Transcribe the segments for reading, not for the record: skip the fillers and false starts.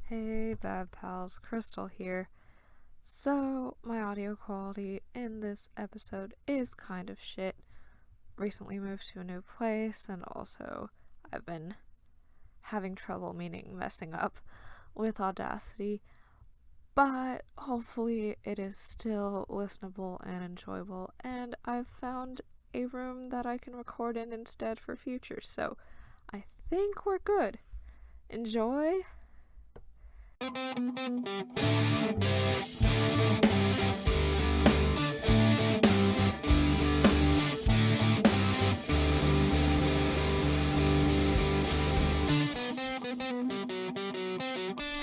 Hey, Bad Pals, Crystal here. So, my audio quality in this episode is kind of shit. Recently moved to a new place, and also I've been having trouble, meaning messing up, with Audacity. But hopefully, it is still listenable and enjoyable, and I've found a room that I can record in instead for future, so I think we're good. Enjoy!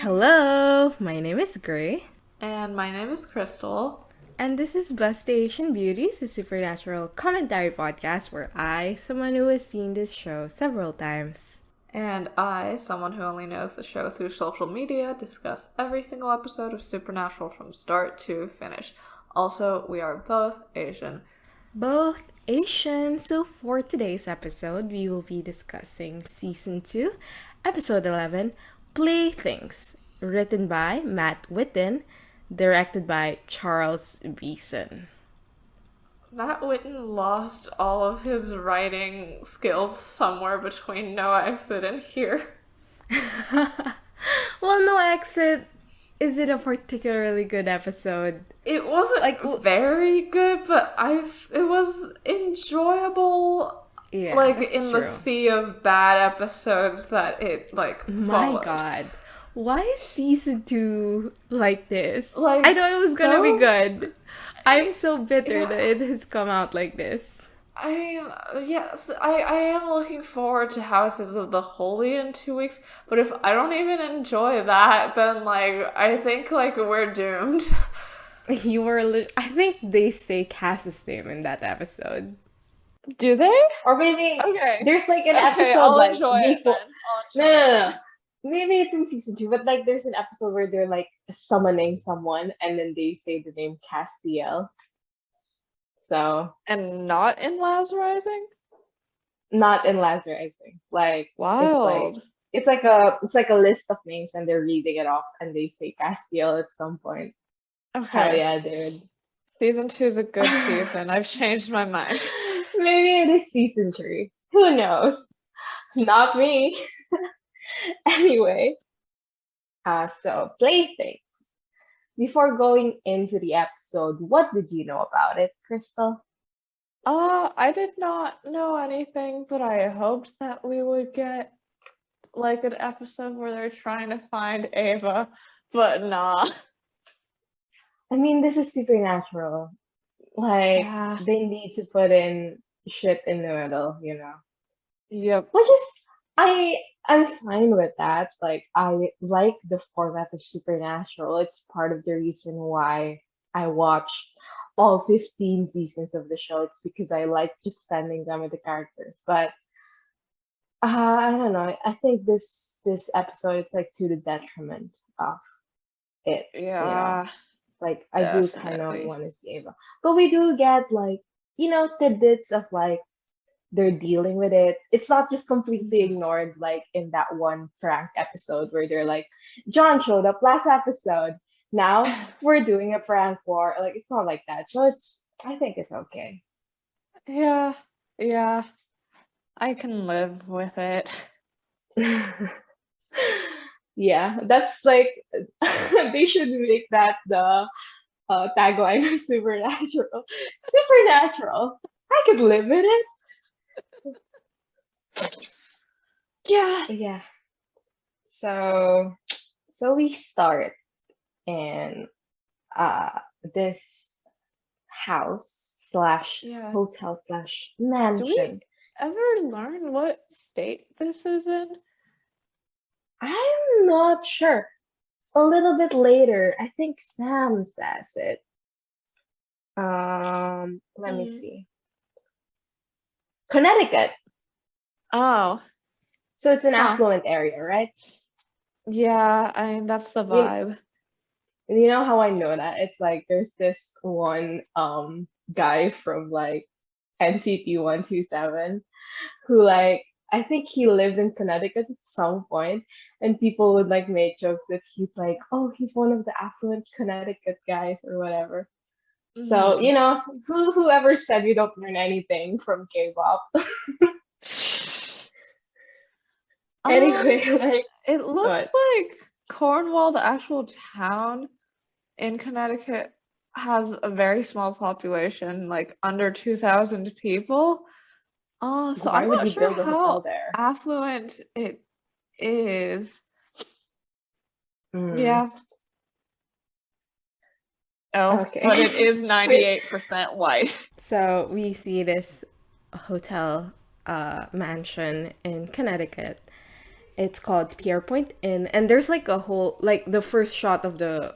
Hello, my name is Gray, And my name is Crystal. and this is Blessed Asian Beauties, a supernatural commentary podcast where I, someone who has seen this show several times. And I, someone who only knows the show through social media, discuss every single episode of Supernatural from start to finish. Also, we are both Asian. Both Asian, so for today's episode, we will be discussing Season 2, Episode 11, Playthings, written by Matt Witten, directed by Charles Beeson. Matt Witten lost all of his writing skills somewhere between No Exit and here. Well, No Exit isn't a particularly good episode. It wasn't very good, but it was enjoyable. Yeah, in that's the true. sea of bad episodes that it My followed. God. Why is season 2 like this? Like, I thought it was gonna be so- good. I'm so bitter Yeah. that it has come out like this. Yes, I am looking forward to Houses of the Holy in 2 weeks, but if I don't even enjoy that, then, I think, we're doomed. You were I think they say Cass's name in that episode. Do they? Or maybe Okay. there's like an Okay, episode I'll like enjoy it before. then. No, no, no. Maybe it's in season 2, but like there's an episode where they're like summoning someone and then they say the name Castiel. So And not in Laz Rising? not in Lazarus, I think. Like Wild. it's like a list of names and they're reading it off and they say Castiel at some point. Hell Okay. yeah, dude. Season 2 is a good season. I've changed my mind. Maybe it is season 3. Who knows? Not me. Anyway, so Playthings. Before going into the episode, what did you know about it, Crystal? I did not know anything, but I hoped that we would get like an episode where they're trying to find Ava, but nah. I mean, this is supernatural. Like, Yeah. they need to put in shit in the middle, you know? Yep. Which is, I'm fine with that. Like, I like the format of Supernatural. It's part of the reason why I watch all 15 seasons of the show. It's because I like just spending time with the characters. But I don't know. I think this episode it's like to the detriment of it. Yeah. Like I do kind of Definitely. want to see Ava, but we do get like tidbits of like they're dealing with it. It's not just completely ignored like in that one Frank episode where they're like, John showed up last episode. Now we're doing a prank war. Like it's not like that. So I think it's okay. Yeah. Yeah. I can live with it. Yeah, that's like they should make that the tagline of Supernatural. Supernatural. I could live with it. Yeah. Yeah. So we start in this house slash Yeah. hotel slash Do we mansion. ever learn what state this is in? I'm not sure. A little bit later, I think Sam says it. Let me Hmm. see. Connecticut. Oh, So it's an Huh. affluent area, right? yeah, I mean that's the You, vibe. you know how I know that? It's like there's this one guy from like NCT 127 who like I think he lived in Connecticut at some point, and people would like make jokes that he's like, oh, he's one of the affluent Connecticut guys or whatever. So, Mhm. whoever said you don't learn anything from K-pop. Um, Anyway, like, it looks what? like Cornwall, the actual town in Connecticut, has a very small population, like under 2,000 people. So I'm Why would not you sure build a hotel how there? affluent it is. Hmm. Yeah. Oh, but Okay. it is Wait. 98% white. So we see this hotel mansion in Connecticut. It's called Pierpoint Inn, and there's like a whole like the first shot of the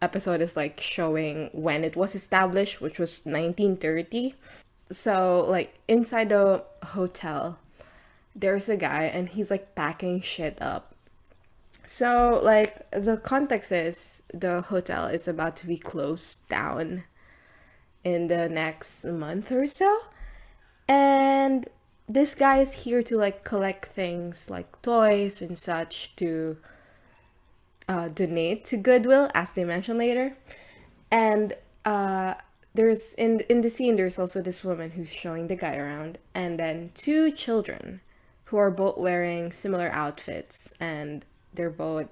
episode is like showing when it was established, which was 1930. So like inside the hotel, there's a guy and he's like packing shit up. So like the context is the hotel is about to be closed down in the next month or so. And this guy is here to like collect things like toys and such to donate to Goodwill, as they mention later. And there's in the scene there's also this woman who's showing the guy around, and then two children who are both wearing similar outfits, and they're both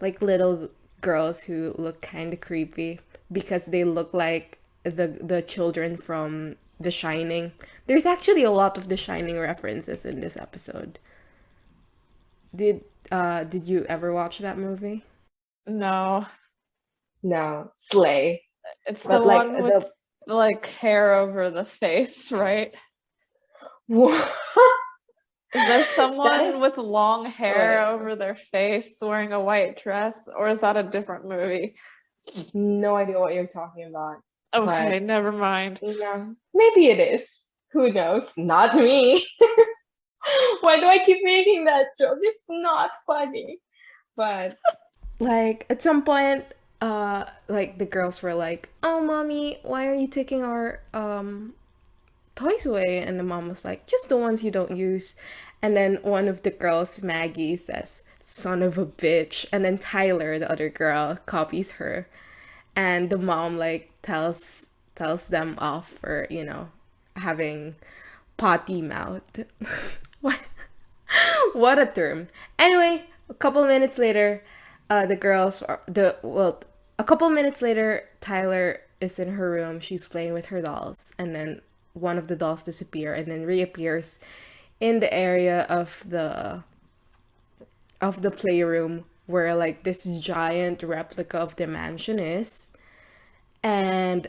like little girls who look kind of creepy because they look like the children from The Shining. There's actually a lot of The Shining references in this episode. Did you ever watch that movie? No, No, Slay. it's the But like one with the like hair over the face, right? that Is there is someone with long hair wait, over their face wearing a white dress, or is that a different movie? no idea what you're talking about. Okay, But never mind. yeah, maybe it is. Who knows? Not me. Why do I keep making that joke? It's not funny. But Like at some point, like the girls were like, "Oh, mommy, why are you taking our toys away?" And the mom was like, "Just the ones you don't use." And then one of the girls, Maggie, says, "Son of a bitch." And then Tyler, the other girl, copies her. And the mom like tells them off for, having potty mouth. what what a term. Anyway, a couple minutes later, the girls are the well a couple minutes later, Tyler is in her room. She's playing with her dolls, and then one of the dolls disappear and then reappears in the area of the playroom where like this giant replica of the mansion is, and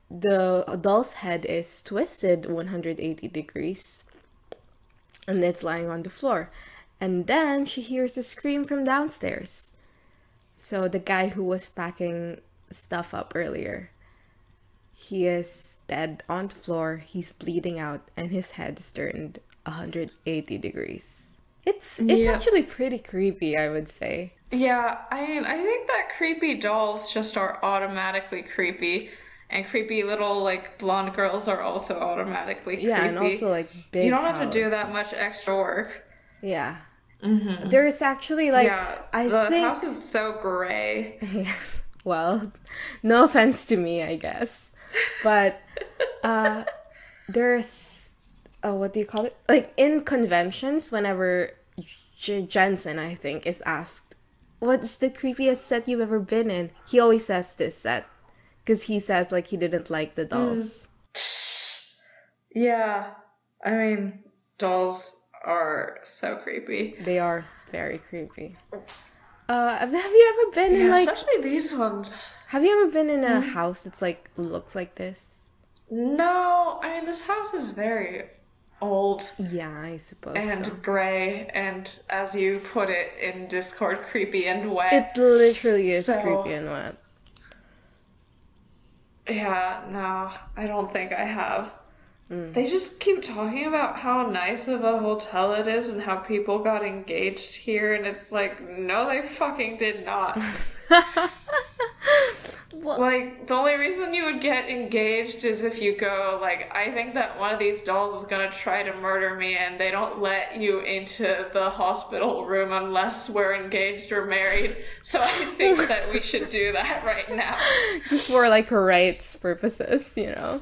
the doll's head is twisted 180 degrees and it's lying on the floor. And then she hears a scream from downstairs. So the guy who was packing stuff up earlier, he is dead on the floor. He's bleeding out, and his head is turned 180 degrees. It's Yeah. actually pretty creepy, I would say. Yeah, I mean, I think that creepy dolls just are automatically creepy, and creepy little, like, blonde girls are also automatically Yeah, and also creepy. like You big don't have to do that house. much extra work. Yeah. There's actually like Yeah, I the house think is so gray. well, no offense to me, I guess. But there's what do you call it? Like in conventions, whenever Jensen, I think, is asked, "What's the creepiest set you've ever been in?" He always says this set because he says like he didn't like the dolls. Yeah, I mean, dolls are so creepy. They are very creepy. Have you ever been in Yeah, like especially these ones. have you ever been in a house that's like looks like this? No, I mean, this house is very old Yeah, I suppose and so. gray and, as you put it in Discord, creepy and It wet. literally is creepy So, and wet. yeah, no, I don't think I have. They just keep talking about how nice of a hotel it is and how people got engaged here, and it's like, no, they fucking did not. Like, the only reason you would get engaged is if you go, like, I think that one of these dolls is gonna try to murder me, and they don't let you into the hospital room unless we're engaged or married. So I think that we should do that right now. Just for like rights purposes, you know.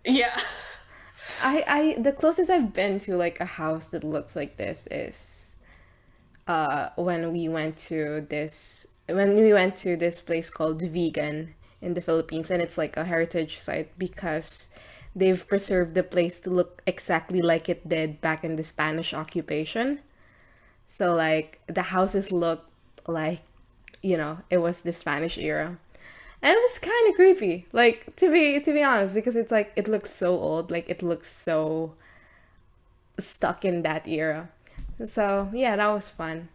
Yeah. The closest I've been to like a house that looks like this is when we went to this place called Vegan in the Philippines, and it's like a heritage site because they've preserved the place to look exactly like it did back in the Spanish occupation. So like the houses look like, you know, it was the Spanish era. And it was kind of creepy, like to be honest, because it's like it looks so old, like it looks so stuck in that era. So yeah, that was fun.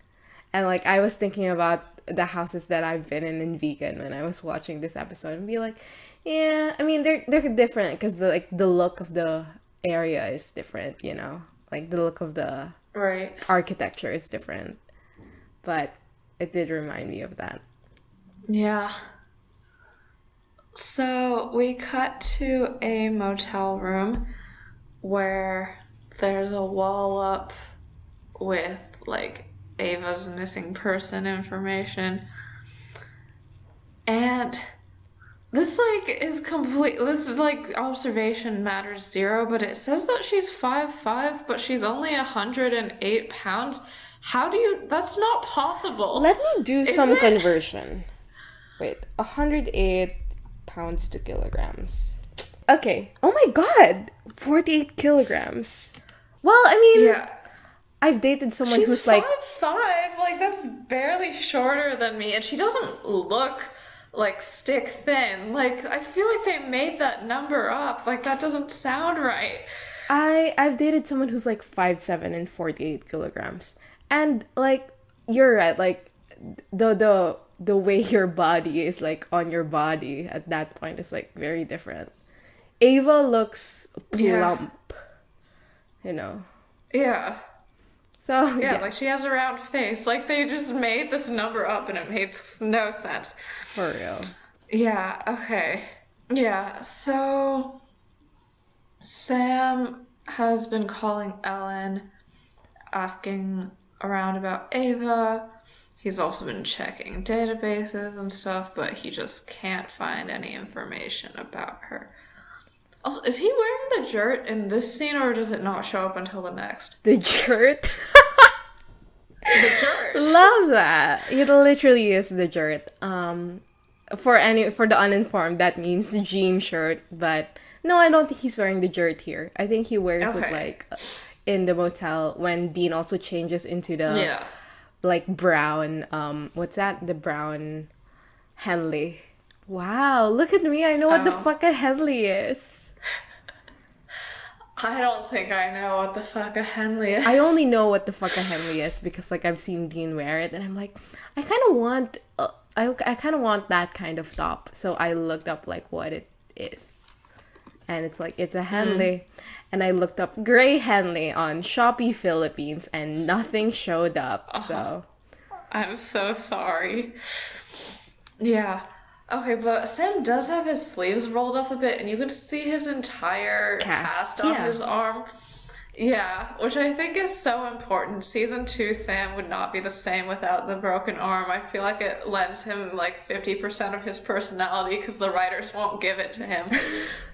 And like I was thinking about the houses that I've been in Vegan when I was watching this episode, and be like, yeah, I mean they're different because the look of the area is different, you know, like the look of the Right. architecture is different. But it did remind me of that. Yeah. So we cut to a motel room where there's a wall up with like Ava's missing person information. And this is like observation matters 0, but it says that she's 5'5", but she's only 108 pounds. That's not possible. Let me do Is some it? conversion. Wait, 108 pounds to kilograms. Okay. Oh my god! 48 kilograms. Well, I mean, Yeah. I've dated someone She's who's like, 5'5", like that's barely shorter than me, and she doesn't look like stick thin. Like I feel like they made that number up. Like that doesn't sound right. I've dated someone who's like 5'7" and 48 kilograms. And like, you're right, like the way your body is like on your body at that point is like very different. Ava looks plump, you know. Yeah. So Yeah, like she has a round face. Like they just made this number up and it made no sense. for real. Yeah, okay. Yeah, so Sam has been calling Ellen, asking around about Ava. He's also been checking databases and stuff, but he just can't find any information about her. Also, is he wearing the shirt in this scene, or does it not show up until the next? The shirt. The shirt. Love that. It literally is the shirt. For the uninformed, that means jean shirt. But no, I don't think he's wearing the shirt here. I think he wears it Okay. like in the motel when Dean also changes into the Yeah. like brown. What's that? The brown Henley. Wow, look at me. I know what the Oh. fuck a Henley is. I don't think I know what the fuck a Henley is. I only know what the fuck a Henley is because like I've seen Dean wear it, and I'm like, I kind of want, I kind of want that kind of top. So I looked up like what it is, and it's like it's a Henley, and I looked up gray Henley on Shopee Philippines, and nothing showed up. So I'm so sorry. Yeah. Okay, but Sam does have his sleeves rolled up a bit, and you can see his entire Cast, cast on yeah. his arm. Yeah, which I think is so important. Season 2 Sam would not be the same without the broken arm. I feel like it lends him like 50% of his personality because the writers won't give it to him.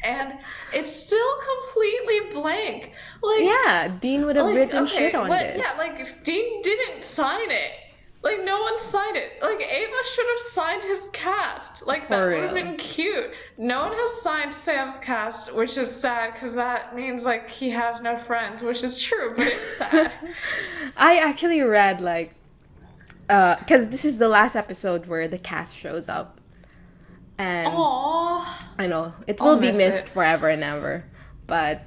And it's still completely blank. Like, yeah, Dean would have written shit on this. yeah, like Dean didn't sign it. Like no one signed it. Like Ava should have signed his cast. Like that For would have real. been cute. No one has signed Sam's cast, which is sad because that means like he has no friends, which is true, but it's sad. I actually read like, because this is the last episode where the cast shows up, and Aww. I know it I'll will be miss missed it. forever and ever, but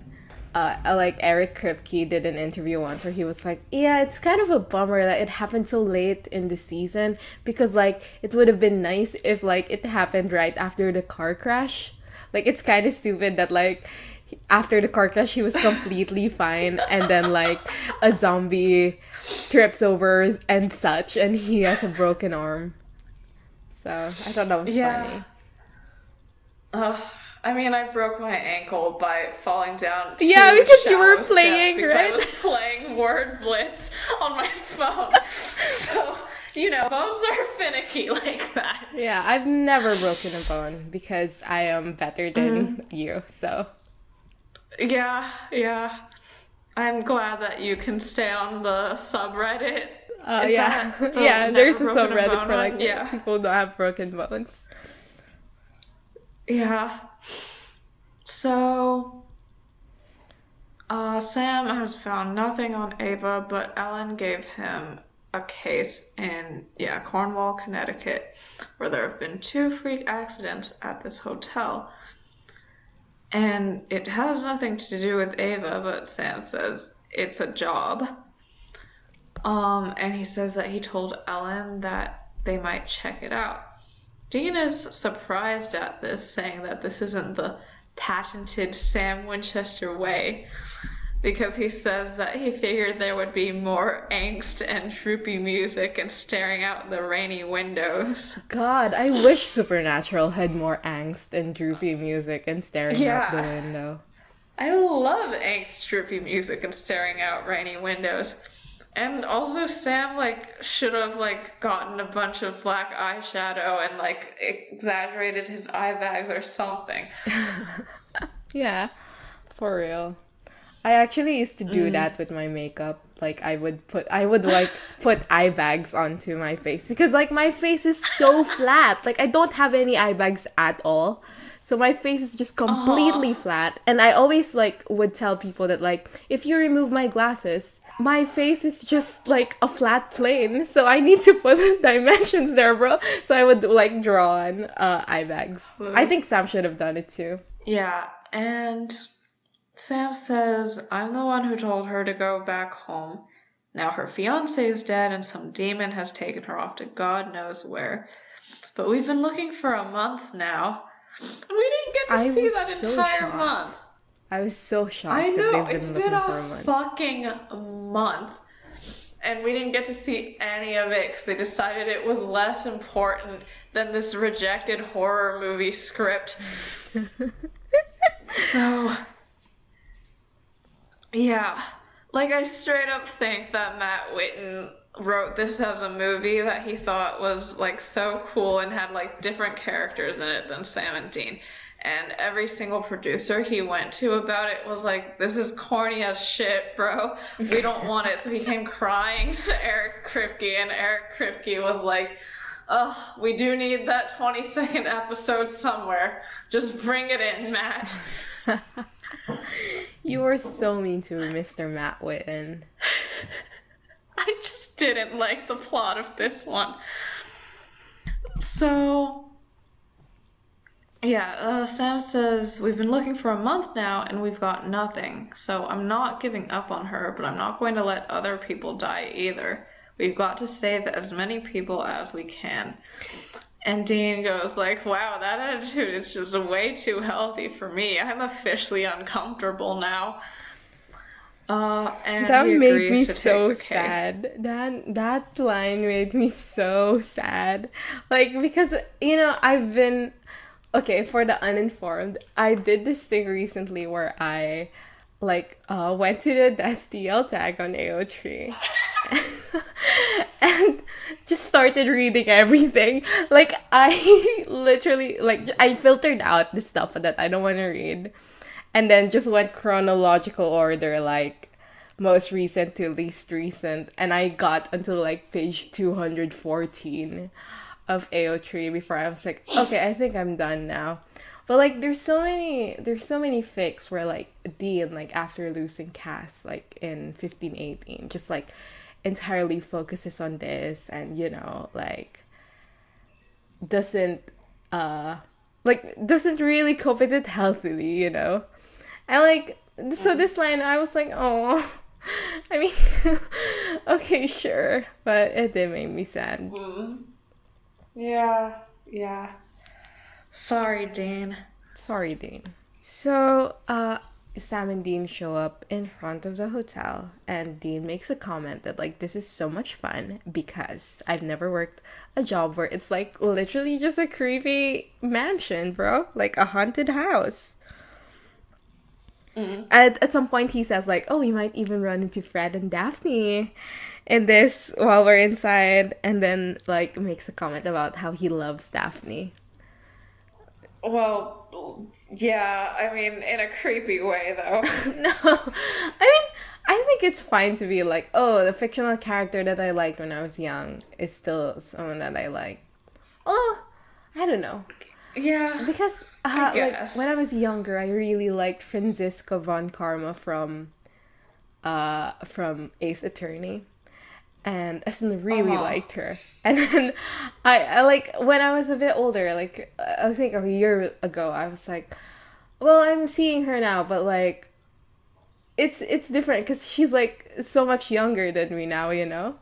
like Eric Kripke did an interview once where he was like, yeah, it's kind of a bummer that it happened so late in the season because like it would have been nice if like it happened right after the car crash. Like it's kind of stupid that like after the car crash he was completely fine and then like a zombie trips over and such and he has a broken arm. So I thought that was Yeah. funny. I mean, I broke my ankle by falling down Yeah, two because you were shallow steps playing, because I right? was playing Word Blitz on my phone. So, phones are finicky like that. Yeah, I've never broken a bone because I am better than you. So Yeah, yeah. I'm glad that you can stay on the subreddit. Is yeah, that the yeah. never There's a broken a subreddit bone for one? like Yeah. people who don't have broken bones. Yeah. So, Sam has found nothing on Ava, but Ellen gave him a case in, Cornwall, Connecticut, where there have been 2 freak accidents at this hotel. And it has nothing to do with Ava, but Sam says it's a job. And he says that he told Ellen that they might check it out. Dean is surprised at this, saying that this isn't the patented Sam Winchester way, because he says that he figured there would be more angst and droopy music and staring out the rainy windows. God, I wish Supernatural had more angst and droopy music and staring out the Yeah, window. I love angst, droopy music and staring out rainy windows. And also Sam should have gotten a bunch of black eyeshadow and exaggerated his eye bags or something. Yeah, for real. I actually used to do that with my makeup. Like I would put eye bags onto my face because like my face is so flat. Like I don't have any eye bags at all. So my face is just completely flat. And I always like would tell people that like if you remove my glasses, my face is just like a flat plane. So I need to put dimensions there, bro. So I would like draw on eye bags. I think Sam should have done it too. Yeah, and Sam says, I'm the one who told her to go back home. Now her fiancé is dead and some demon has taken her off to God knows where. But we've been looking for a month now. And we didn't get to I see was that so entire shocked. month. I was so shocked I that know, they've it's been been looking for a a month. fucking month. And we didn't get to see any of it because they decided it was less important than this rejected horror movie script. So, yeah. I straight up think that Matt Witten wrote this as a movie that he thought was, so cool and had, different characters in it than Sam and Dean. And every single producer he went to about it was like, this is corny as shit, bro. We don't want it. So he came crying to Eric Kripke, and Eric Kripke was like, ugh, we do need that 20-second episode somewhere. Just bring it in, Matt. You were so mean to Mr. Matt Witten. I just didn't like the plot of this one. So, yeah, Sam says, we've been looking for a month now and we've got nothing. So I'm not giving up on her, but I'm not going to let other people die either. We've got to save as many people as we can. And Dean goes wow, that attitude is just way too healthy for me. I'm officially uncomfortable now. And That he made agrees me to take so the case. sad. That line made me so sad. Because I've been okay, for the uninformed, I did this thing recently where I went to the STL tag on AO3 and just started reading everything. I literally I filtered out the stuff that I don't want to read and then just went chronological order, most recent to least recent, and I got until page 214 of AO3 before I was like, okay, I think I'm done now. But there's so many fics where Dean after losing Cass in 1518 just entirely focuses on this and doesn't doesn't really cope with it healthily, and so this line I was like, oh, I mean, okay, sure, but it did make me sad. Yeah. Sorry, Dean. Sorry, Dean. So, Sam and Dean show up in front of the hotel, and Dean makes a comment that, like, this is so much fun because I've never worked a job where it's, like, literally just a creepy mansion, bro. Like, a haunted house. At some point, he says, like, oh, we might even run into Fred and Daphne in this while we're inside, and then, like, makes a comment about how he loves Daphne. Well, yeah, I mean, in a creepy way, though. No, I mean, I think it's fine to be like, oh, the fictional character that I liked when I was young is still someone that I like. Oh, I don't know. Yeah, Because, I like, guess. when I was younger, I really liked Franziska von Karma from Ace Attorney. And I still really liked her. And then I like, when I was a bit older, like, I think a year ago, I was like, well, I'm seeing her now, but, like, it's different because she's, like, so much younger than me now, you know?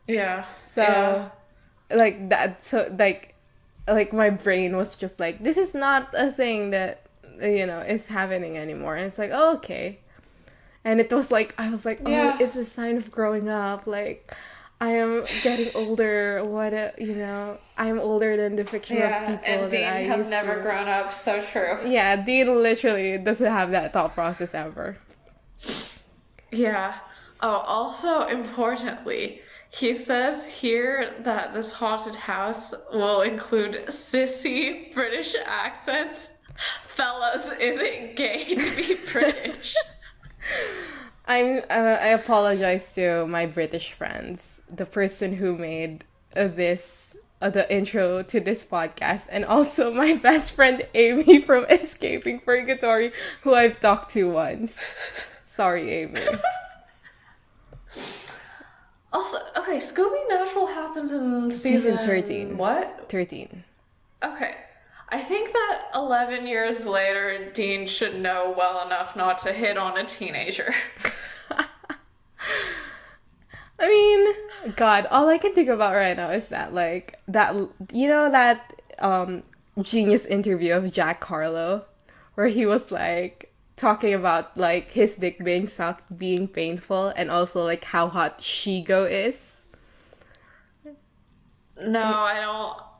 Yeah. So, Yeah. like, that, so, like, my brain was just like, this is not a thing that, you know, is happening anymore. And it's like, oh, okay. And it was like, I was like, oh, Yeah. it's a sign of growing up. Like, I am getting older. You know, I'm older than the fictional Yeah, people and that Dean I has used never to. grown up, so true. Yeah, Dean literally doesn't have that thought process ever. Yeah. Oh, also importantly, he says here that this haunted house will include sissy British accents. Fellas, is it gay to be British? I apologize to my British friends, the person who made the intro to this podcast, and also my best friend Amy from Escaping Purgatory, who I've talked to once. Sorry, Amy. Also, okay, Scooby Natural happens in Season 13. What? 13. Okay. I think that 11 years later, Dean should know well enough not to hit on a teenager. I mean, God, all I can think about right now is that, like, that, you know, that genius interview of Jack Harlow, where he was, like, talking about, like, his dick being sucked being painful, and also, like, how hot Shigo is. No,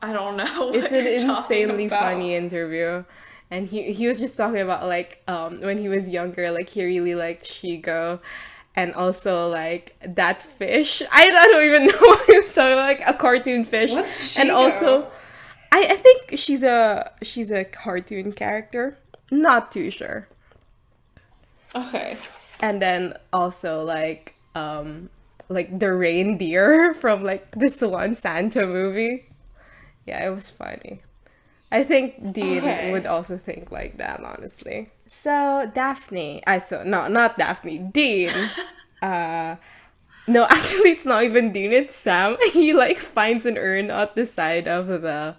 I don't know what It's an you're talking insanely about. funny interview. And he was just talking about, like, when he was younger, like, he really liked Shigo. And also, like, that fish. I don't even know what he was talking about, like, a cartoon fish. What's And Shigo? also, I think she's a cartoon character. Not too sure. Okay. And then also, like the reindeer from, like, this one Santa movie. Yeah, it was funny. I think Dean Okay. would also think like that, honestly. So Daphne, not Daphne, Dean. No, actually, it's not even Dean. It's Sam. He, like, finds an urn at the side of the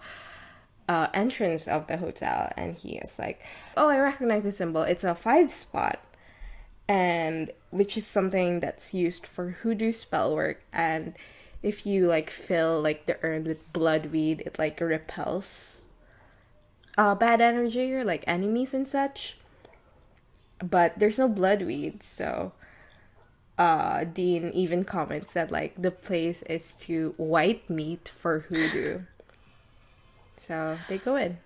entrance of the hotel, and he is like, "Oh, I recognize the symbol. It's a 5 spot." And which is something that's used for hoodoo spell work, and if you, like, fill, like, the urn with bloodweed, it, like, repels bad energy or, like, enemies and such. But there's no bloodweed, so Dean even comments that, like, the place is too white meat for hoodoo. So they go in.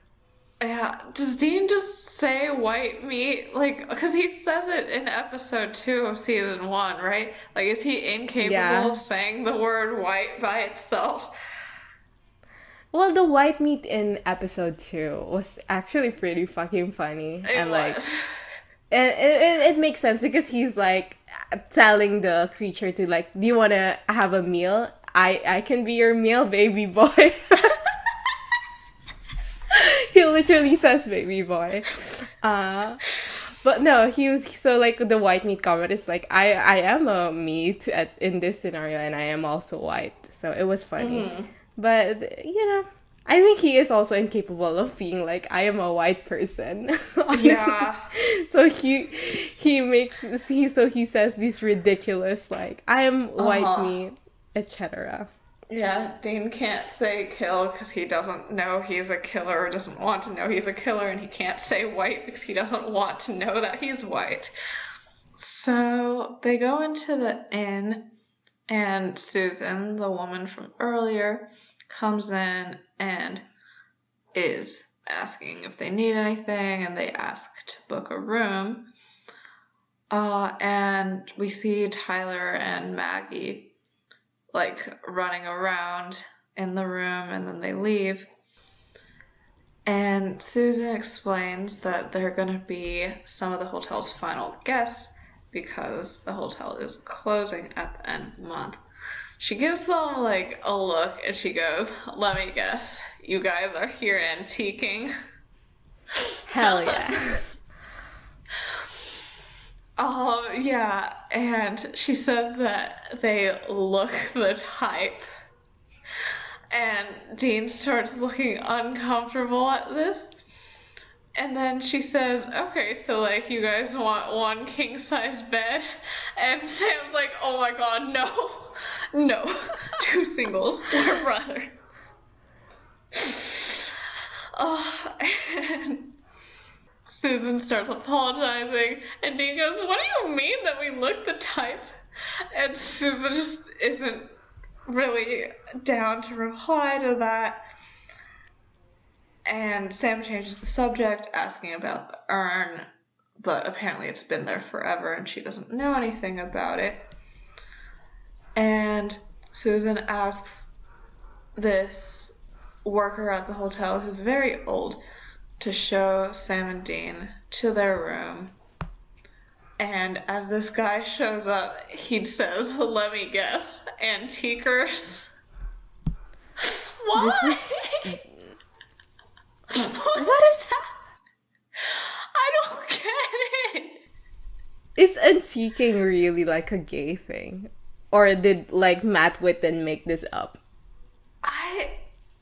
Yeah, does Dean just say white meat? Like, because he says it in episode 2 of season 1, right? Like, is he incapable Yeah. of saying the word white by itself? Well, the white meat in episode 2 was actually pretty fucking funny. It And, like, was. and it makes sense because he's, like, telling the creature to, like, do you want to have a meal? I can be your meal, baby boy. He literally says baby boy. But no, he was, so, like, the white meat comment is like, I am a meat in this scenario, and I am also white. So it was funny. But, you know, I think he is also incapable of being like, I am a white person. Honestly. Yeah. So he says these ridiculous, like, I am white meat, etc. Yeah, Dean can't say kill because he doesn't know he's a killer or doesn't want to know he's a killer, and he can't say white because he doesn't want to know that he's white. So they go into the inn, and Susan, the woman from earlier, comes in and is asking if they need anything, and they ask to book a room. And we see Tyler and Maggie like running around in the room, and then they leave. And Susan explains that they're going to be some of the hotel's final guests because the hotel is closing at the end of the month. She gives them like a look and she goes, "Let me guess, you guys are here antiquing." Hell yeah. Oh, yeah, and she says that they look the type. And Dean starts looking uncomfortable at this. And then she says, "Okay, so like you guys want one king size bed?" And Sam's like, "Oh my god, no. No. Two singles or brother." Oh, and Susan starts apologizing, and Dean goes, "What do you mean that we look the type?" And Susan just isn't really down to reply to that. And Sam changes the subject, asking about the urn, but apparently it's been there forever and she doesn't know anything about it. And Susan asks this worker at the hotel, who's very old, to show Sam and Dean to their room. And as this guy shows up, he says, "Let me guess, antiquers." Why? This is... What What is is... that? I don't get it. Is antiquing really like a gay thing? Or did like Matt Witten make this up? I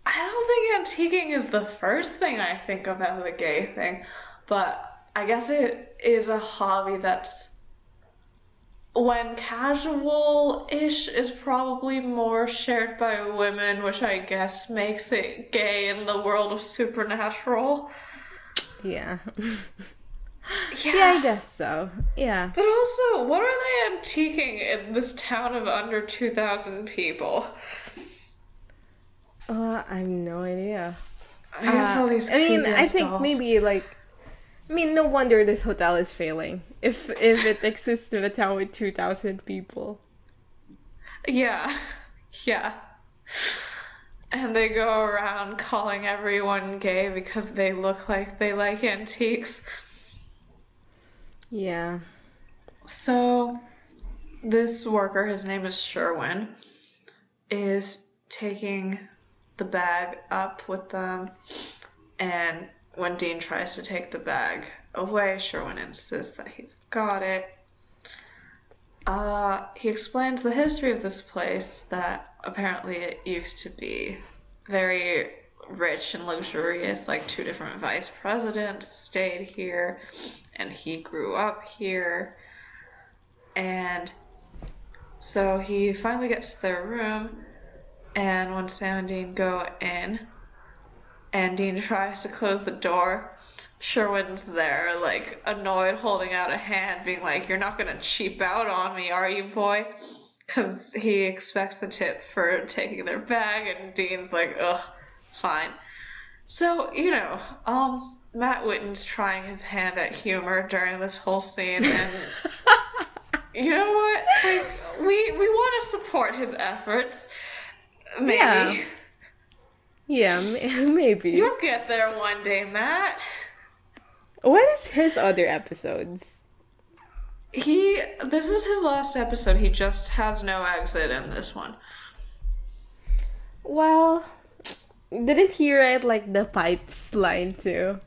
I don't think antiquing is the first thing I think of as a gay thing, but I guess it is a hobby that's, when casual-ish, is probably more shared by women, which I guess makes it gay in the world of Supernatural. Yeah. Yeah. Yeah, I guess so. Yeah. But also, what are they antiquing in this town of under 2,000 people? I have no idea. I guess all these I mean, creepy I ass think dolls. maybe like... I mean, no wonder this hotel is failing. If it exists in a town with 2,000 people. Yeah. Yeah. And they go around calling everyone gay because they look like they like antiques. Yeah. So, this worker, his name is Sherwin, is taking the bag up with them. And when Dean tries to take the bag away, Sherwin insists that he's got it. He explains the history of this place, that apparently it used to be very rich and luxurious, like two different vice presidents stayed here, and he grew up here. And so he finally gets to their room, and when Sam and Dean go in, and Dean tries to close the door, Sherwin's there, like, annoyed, holding out a hand, being like, "You're not gonna cheap out on me, are you, boy?" Because he expects a tip for taking their bag, and Dean's like, "Ugh, fine." So, Matt Witten's trying his hand at humor during this whole scene, and you know what? Like, we want to support his efforts. Maybe. Yeah, maybe. You'll get there one day, Matt. What is his other episodes? This is his last episode. He just has no exit in this one. Well, didn't he write like the pipes line too?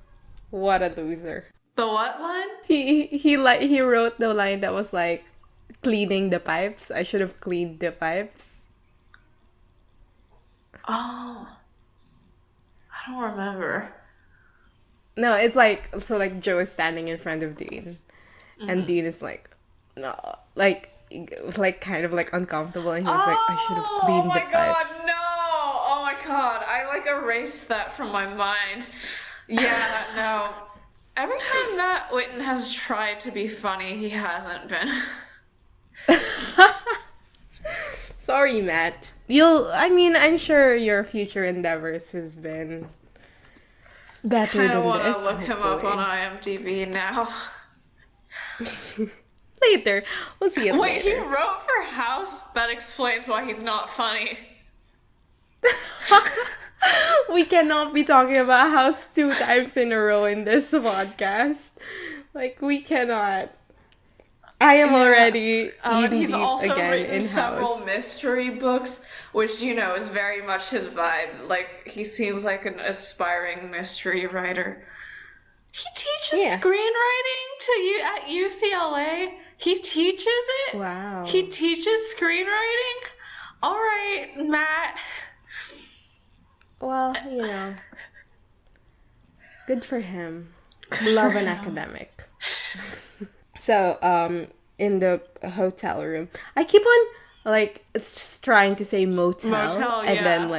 What a loser. The what line? He wrote the line that was like cleaning the pipes. I should have cleaned the pipes. Oh. I don't remember. No, it's like, so like Joe is standing in front of Dean, and Dean is like, no, like like kind of like uncomfortable, and he was like, I should have Oh cleaned the my god, pipes. no! Oh my god, I like erased that from my mind. Yeah, no. Every time Matt Witten has tried to be funny, he hasn't been. Sorry, Matt. I mean, I'm sure your future endeavors has been better Kind of than want to this, look him up on hopefully. IMDb now. Later. We'll see it Wait, he later. wrote for House? That explains why he's not funny. We cannot be talking about House 2 times in a row in this podcast. Like, we cannot. I am Yeah. already Oh, and in he's deep also again written in several House. mystery books, which, is very much his vibe. Like, he seems like an aspiring mystery writer. He teaches Yeah. screenwriting at UCLA. He teaches it. Wow. He teaches screenwriting. All right, Matt. Well, good for him. Good Love for an him. academic. So, in the hotel room, I keep on like trying to say motel, Motel, and yeah. then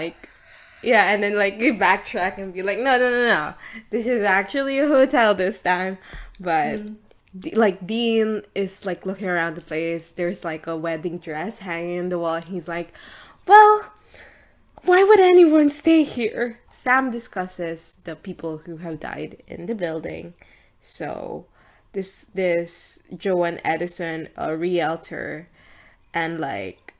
you backtrack and be like, no, no, no, no, this is actually a hotel this time. But like Dean is like looking around the place. There's like a wedding dress hanging in the wall, and he's like, well, why would anyone stay here? Sam discusses the people who have died in the building. So this Joan Edison, a realtor, and like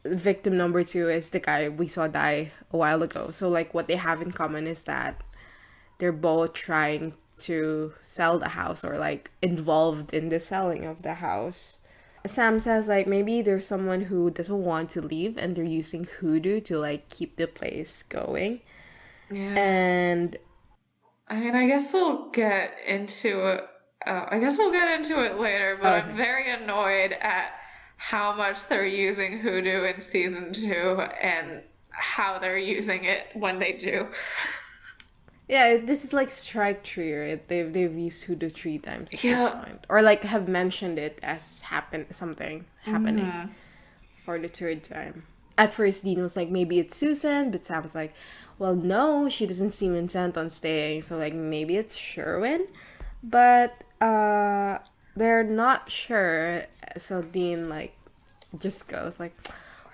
victim number 2 is the guy we saw die a while ago. So like what they have in common is that they're both trying to sell the house, or like involved in the selling of the house. Sam says like maybe there's someone who doesn't want to leave and they're using hoodoo to like keep the place going. Yeah. And I mean, I guess we'll get into it. I guess we'll get into it later, but Okay. I'm very annoyed at how much they're using hoodoo in season 2 and how they're using it when they do. Yeah, this is like strike 3, right? They've used hoodoo 3 times at this Yeah. point, or like have mentioned it as something happening for the 3rd time. At first, Dean was like, maybe it's Susan, but Sam's like, well, no, she doesn't seem intent on staying, so like maybe it's Sherwin, but they're not sure. So Dean like just goes like,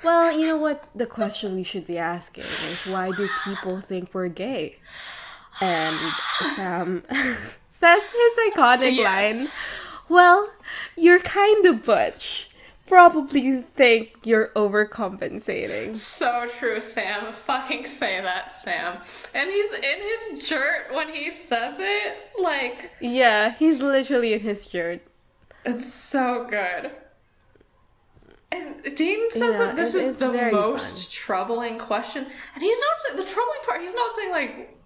well, you know what? The question we should be asking is, why do people think we're gay? And Sam says his iconic Yes. line, well, you're kind of butch. Probably think you're overcompensating. So true, Sam. Fucking say that, Sam. And he's in his shirt when he says it. Like, Yeah, he's literally in his shirt. it's so good. And Dean says Yeah, that this is it's the very most troubling question, and he's not saying the troubling part. He's not saying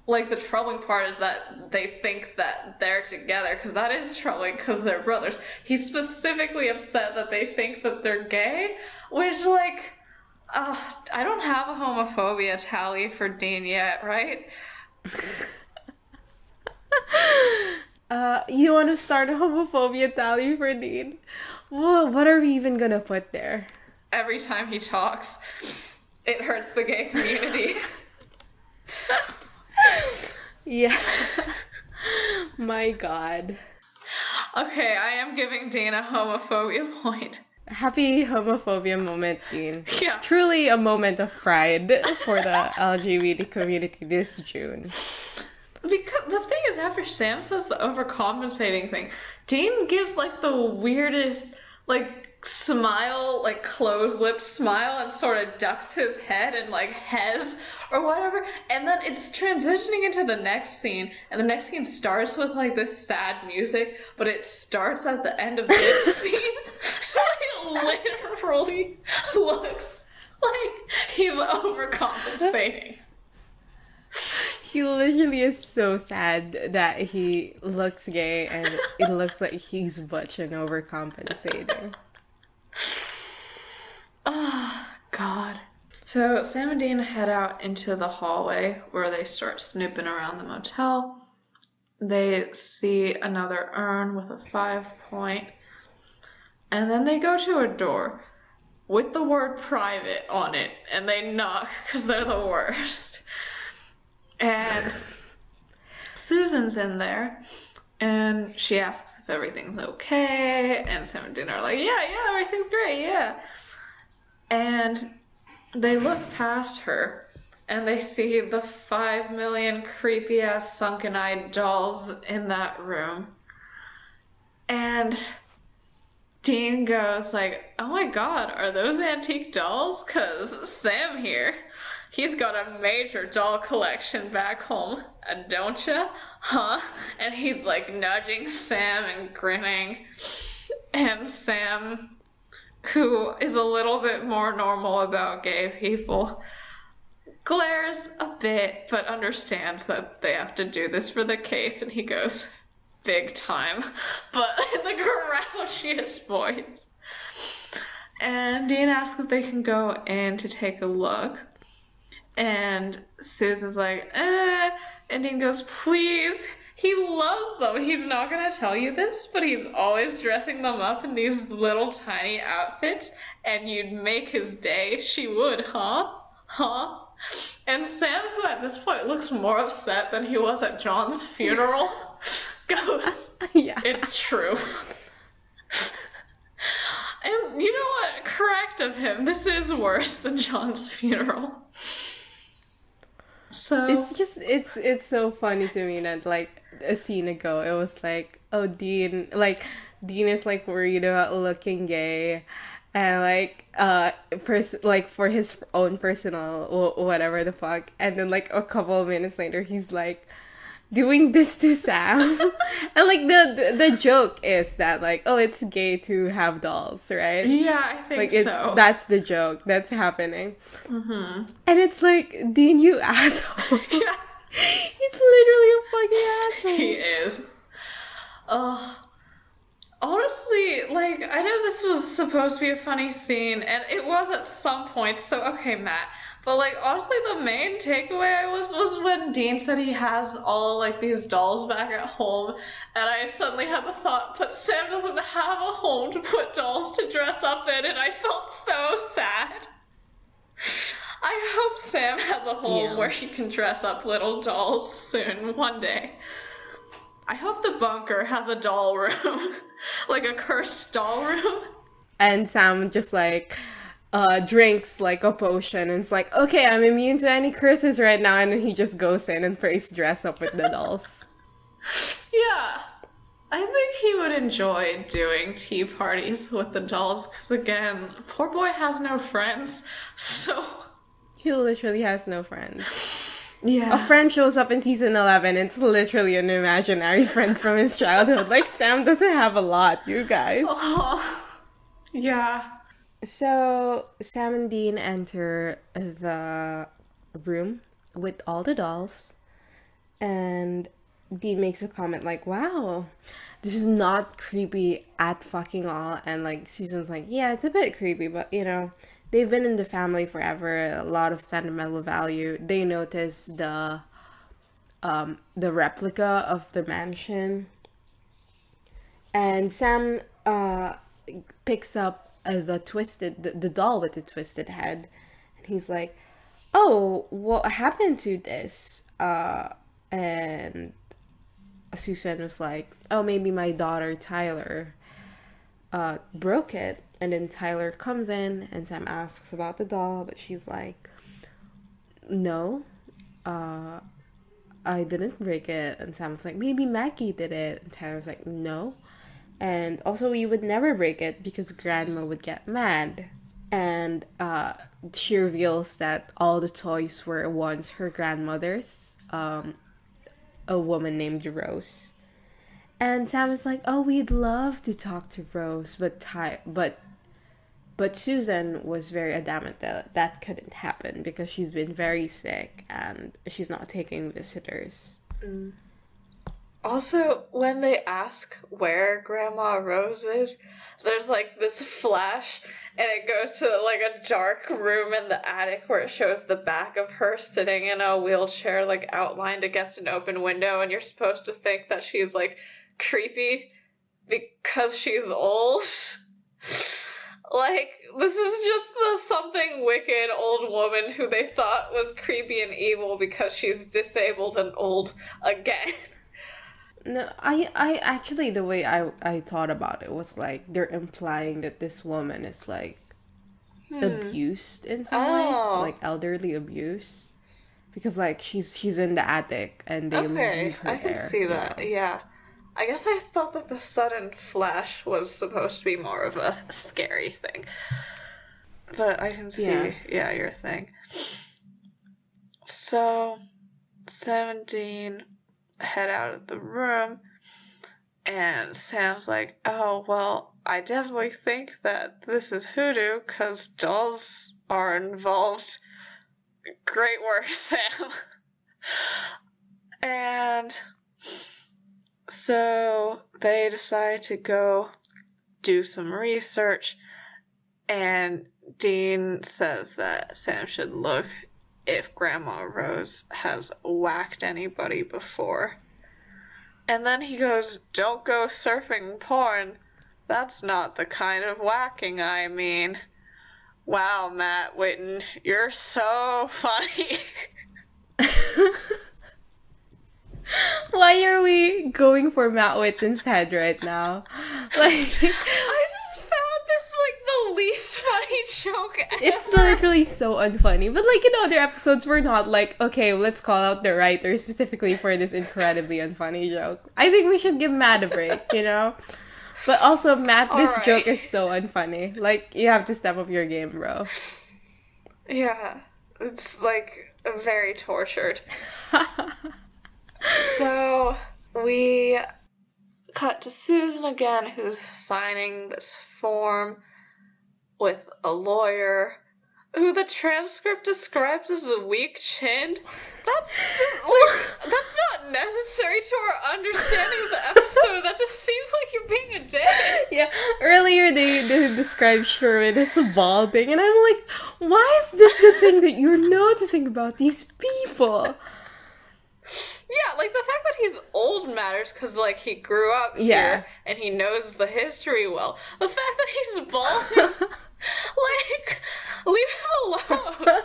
like the troubling part is that they think that they're together, because that is troubling because they're brothers. He's specifically upset that they think that they're gay, which I don't have a homophobia tally for Dean yet, right? You want to start a homophobia tally for Dean? What are we even gonna put there? Every time he talks, it hurts the gay community. Yeah. My god. Okay, I am giving Dean a homophobia point. Happy homophobia moment, Dean. Yeah. Truly a moment of pride for the LGBT community this June. Because the thing is, after Sam says the overcompensating thing, Dean gives like the weirdest smile, like closed-lipped smile, and sort of ducks his head and like hez or whatever. And then it's transitioning into the next scene, and the next scene starts with like this sad music, but it starts at the end of this scene. So it literally looks like he's overcompensating. He literally is so sad that he looks gay and it looks like he's butch and overcompensating. Oh, God. So Sam and Dean head out into the hallway where they start snooping around the motel. They see another urn with a 5 point. And then they go to a door with the word private on it, and they knock because they're the worst. And Susan's in there, and she asks if everything's okay, and Sam and Dean are like, yeah, everything's great, yeah. And they look past her, and they see the 5 million creepy-ass sunken-eyed dolls in that room. And Dean goes like, oh my god, are those antique dolls? 'Cause Sam here, he's got a major doll collection back home, don't ya? Huh? And he's like nudging Sam and grinning. And Sam, who is a little bit more normal about gay people, glares a bit, but understands that they have to do this for the case, and he goes, big time, but in the grouchiest voice. And Dean asks if they can go in to take a look. And Susan's like, and Dean goes, please. He loves them. He's not gonna tell you this, but he's always dressing them up in these little tiny outfits, and you'd make his day. She would, huh? Huh? And Sam, who at this point looks more upset than he was at John's funeral, goes, Yeah. it's true. And you know what? Correct of him. This is worse than John's funeral. So It's so funny to me that like a scene ago it was like, oh, Dean is like worried about looking gay, and like like for his own personal whatever the fuck, and then like a couple of minutes later he's like doing this to Sam. And like the joke is that like, oh, it's gay to have dolls, right? yeah, I think Like it's so. that's the joke that's happening. And it's like, Dean, you asshole. Yeah, He's literally a fucking asshole. he is. Honestly, like, I know this was supposed to be a funny scene, and it was at some points, so okay, Matt. But, like, honestly, the main takeaway was when Dean said he has all, like, these dolls back at home, and I suddenly had the thought, but Sam doesn't have a home to put dolls to dress up in, and I felt so sad. I hope Sam has a home Yeah. where he can dress up little dolls soon, one day. I hope the bunker has a doll room. Like a cursed doll room. And Sam just like drinks like a potion and it's like, okay, I'm immune to any curses right now, and then he just goes in and prays dress up with the dolls. Yeah. I think he would enjoy doing tea parties with the dolls, because again, poor boy has no friends, so... He literally has no friends. Yeah. A friend shows up in season 11. It's literally an imaginary friend from his childhood. Like, Sam doesn't have a lot, you guys. Oh. Yeah. So, Sam and Dean enter the room with all the dolls. And Dean makes a comment like, wow, this is not creepy at fucking all. And, like, Susan's like, yeah, it's a bit creepy, but, you know, they've been in the family forever, a lot of sentimental value. They notice the replica of the mansion, and Sam picks up the doll with the twisted head, and he's like, "Oh, what happened to this?" And Susan was like, "Oh, maybe my daughter Tyler broke it." And then Tyler comes in and Sam asks about the doll, but she's like, no, I didn't break it. And Sam was like, maybe Mackie did it. And Tyler was like, no. And also, you would never break it because Grandma would get mad. And she reveals that all the toys were once her grandmother's, a woman named Rose. And Sam is like, oh, we'd love to talk to Rose, but Susan was very adamant that that couldn't happen because she's been very sick and she's not taking visitors. Also, when they ask where Grandma Rose is, there's like this flash, and it goes to like a dark room in the attic where it shows the back of her sitting in a wheelchair, like outlined against an open window, and you're supposed to think that she's like creepy because she's old. Like, this is just the something wicked old woman who they thought was creepy and evil because she's disabled and old again. No, I actually, the way I thought about it was like they're implying that this woman is like abused in some way, Oh, like elderly abuse, because like she's in the attic and they okay. leave her I can there, see you that. know. Yeah. I guess I thought that the sudden flash was supposed to be more of a scary thing. But I can Yeah. see, yeah, your thing. So, 17 head out of the room, and Sam's like, oh, well, I definitely think that this is hoodoo because dolls are involved. Great work, Sam. And so they decide to go do some research, and Dean says that Sam should look if Grandma Rose has whacked anybody before. And then he goes, don't go surfing porn. That's not the kind of whacking I mean. Wow, Matt Witten, you're so funny. Why are we going for Matt Witten's head right now? Like, I just found this like the least funny joke ever. it's literally so unfunny. But like in other episodes, we're not like, okay, let's call out the writer specifically for this incredibly unfunny joke. I think we should give Matt a break, you know? But also, Matt, this Alright. joke is so unfunny. Like, you have to step up your game, bro. Yeah, it's like very tortured. So we cut to Susan again, who's signing this form with a lawyer who the transcript describes as a weak-chinned. That's just like that's not necessary to our understanding of the episode. That just seems like you're being a dick. Yeah, earlier they described Sherman as balding, and I'm like, why is this the thing that you're noticing about these people? Yeah, like the fact that he's old matters because like he grew up Yeah. here and he knows the history well. The fact that he's balding, like, leave him alone.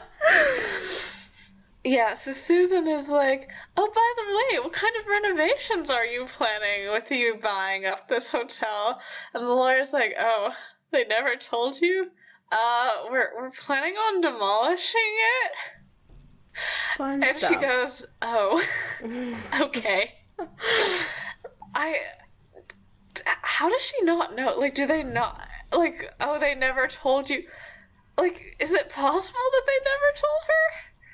Yeah, so Susan is like, oh, by the way, what kind of renovations are you planning with you buying up this hotel? And the lawyer's like, oh, they never told you? We're planning on demolishing it? Fun And stuff. she goes, oh, okay. How does she not know? Like, do they not, like, oh, they never told you? Like, is it possible that they never told her?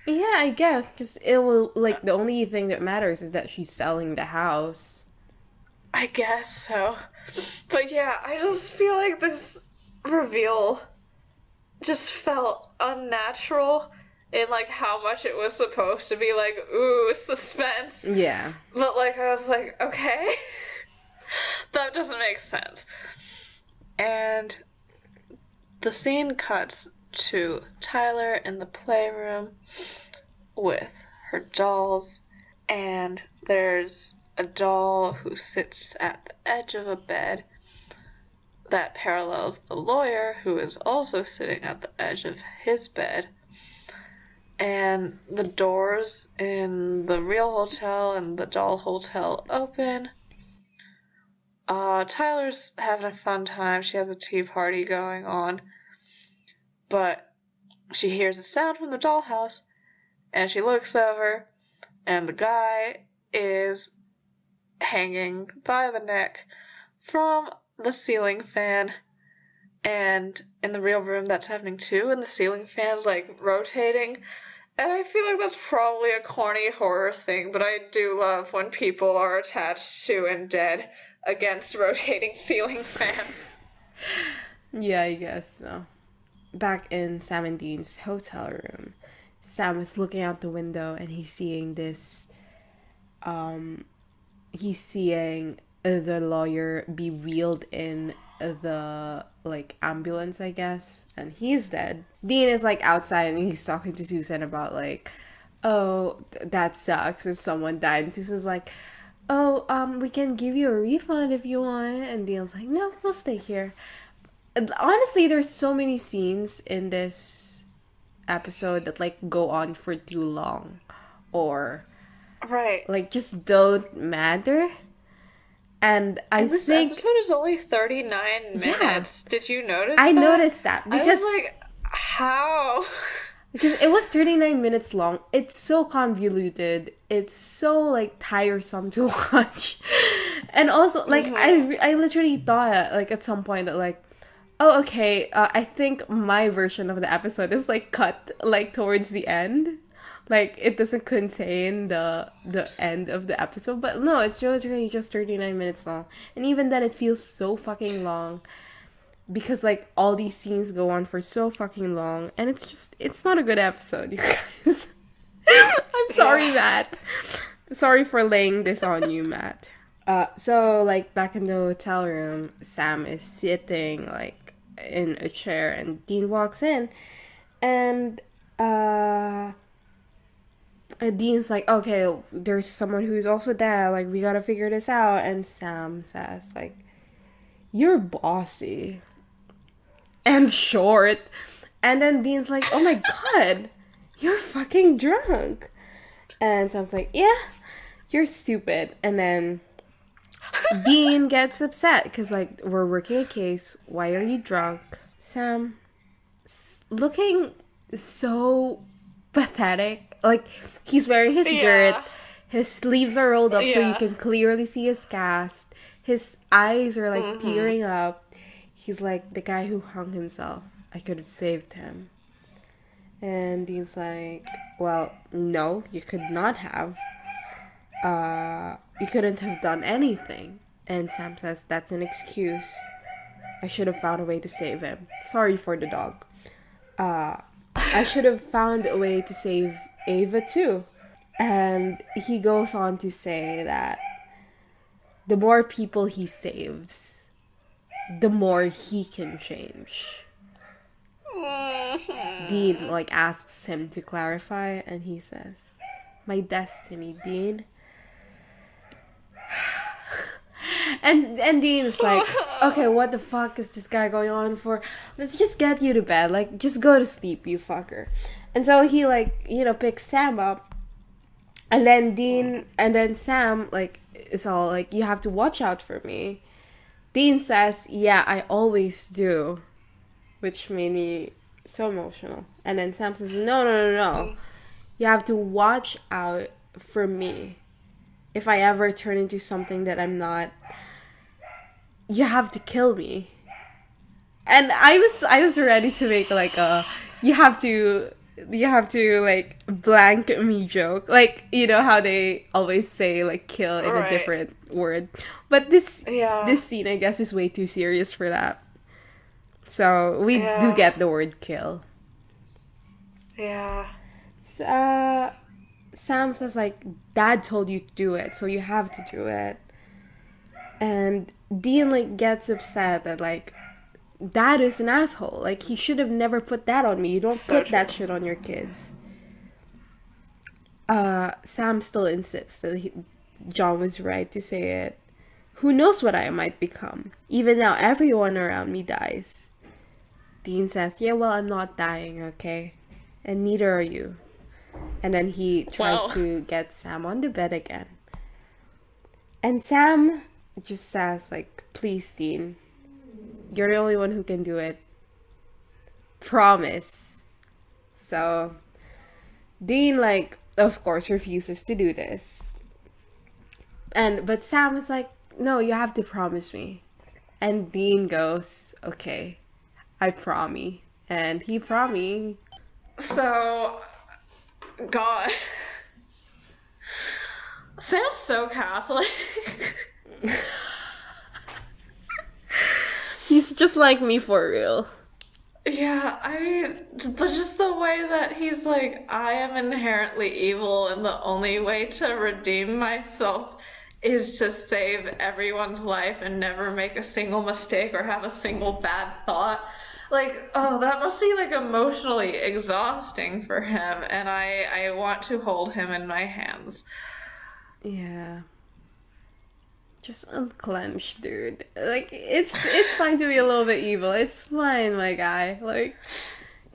Yeah, I guess, because it will, like, the only thing that matters is that she's selling the house. I guess so. But yeah, I just feel like this reveal just felt unnatural in like how much it was supposed to be like, ooh, suspense. Yeah. But like I was like, okay. That doesn't make sense. And the scene cuts to Tyler in the playroom with her dolls, and there's a doll who sits at the edge of a bed that parallels the lawyer, who is also sitting at the edge of his bed. And the doors in the real hotel and the doll hotel open. Tyler's having a fun time. She has a tea party going on. But she hears a sound from the dollhouse, and she looks over, and the guy is hanging by the neck from the ceiling fan. And in the real room, that's happening too, and the ceiling fan's like rotating. And I feel like that's probably a corny horror thing, but I do love when people are attached to and dead against rotating ceiling fans. Yeah, I guess so. Back in Sam and Dean's hotel room, Sam is looking out the window and he's seeing this. He's seeing the lawyer be wheeled in the like ambulance, I guess, and he's dead. Dean is like outside and he's talking to Susan about like, oh, that sucks if someone died. And Susan's like, oh, we can give you a refund if you want. And Dean's like, no, we'll stay here. honestly, there's so many scenes in this episode that like go on for too long, or Right. like just don't matter. And I And this think, episode is only 39 yeah, minutes. Did you notice I that? noticed that I was because like, how? it was 39 minutes long. It's so convoluted. It's so like tiresome to watch. And also like I literally thought like at some point that like, oh okay, I think my version of the episode is like cut like towards the end. Like it doesn't contain the end of the episode, but no, it's literally just 39 minutes long. And even then it feels so fucking long because like all these scenes go on for so fucking long, and it's not a good episode, you guys. I'm sorry, Matt. Sorry for laying this on you, Matt. So like back in the hotel room, Sam is sitting like in a chair, and Dean walks in, and Dean's like, okay, there's someone who's also there, like we gotta figure this out. And Sam says like, you're bossy and short. And then Dean's like, oh my god, you're fucking drunk. And Sam's like, yeah, you're stupid. And then Dean gets upset because like, we're working a case, why are you drunk? Sam looking so pathetic. Like he's wearing his shirt, his sleeves are rolled up so you can clearly see his cast, his eyes are like tearing up. He's like the guy who hung himself. I could have saved him. And Dean's like, well, no, you could not have. You couldn't have done anything. And Sam says, that's an excuse. I should have found a way to save him. Sorry for the dog. I should have found a way to save Ava too. And he goes on to say that the more people he saves, the more he can change. Dean like asks him to clarify, and he says, my destiny, Dean. And Dean's like, okay, what the fuck is this guy going on for? Let's just get you to bed. Like, just go to sleep, you fucker. And so he like, picks Sam up. And then Sam like is all like, you have to watch out for me. Dean says, yeah, I always do. Which made me so emotional. And then Sam says, no. You have to watch out for me. If I ever turn into something that I'm not, you have to kill me. And I was ready to make like a you have to like blank me joke. Like, you know how they always say like kill in a different word. But this scene I guess is way too serious for that. So we do get the word kill. Yeah. So, Sam says like, Dad told you to do it, so you have to do it. And Dean like gets upset that like, Dad is an asshole. Like he should have never put that on me. You don't put that shit on your kids. Sam still insists that John was right to say it. Who knows what I might become? Even now, everyone around me dies. Dean says, yeah, well, I'm not dying, okay? And neither are you. And then he tries to get Sam on the bed again. And Sam just says, like, please, Dean. You're the only one who can do it. Promise. So, Dean, like, of course, refuses to do this. But Sam is like, no, you have to promise me. And Dean goes, okay, I promise. And he promised. So, God. Sam's so Catholic. He's just like me for real. Yeah, I mean, just the way that he's like, I am inherently evil, and the only way to redeem myself is to save everyone's life and never make a single mistake or have a single bad thought. Like, oh, that must be like emotionally exhausting for him, and I want to hold him in my hands. Yeah. Just unclench, dude. Like, it's fine to be a little bit evil. It's fine, my guy. Like,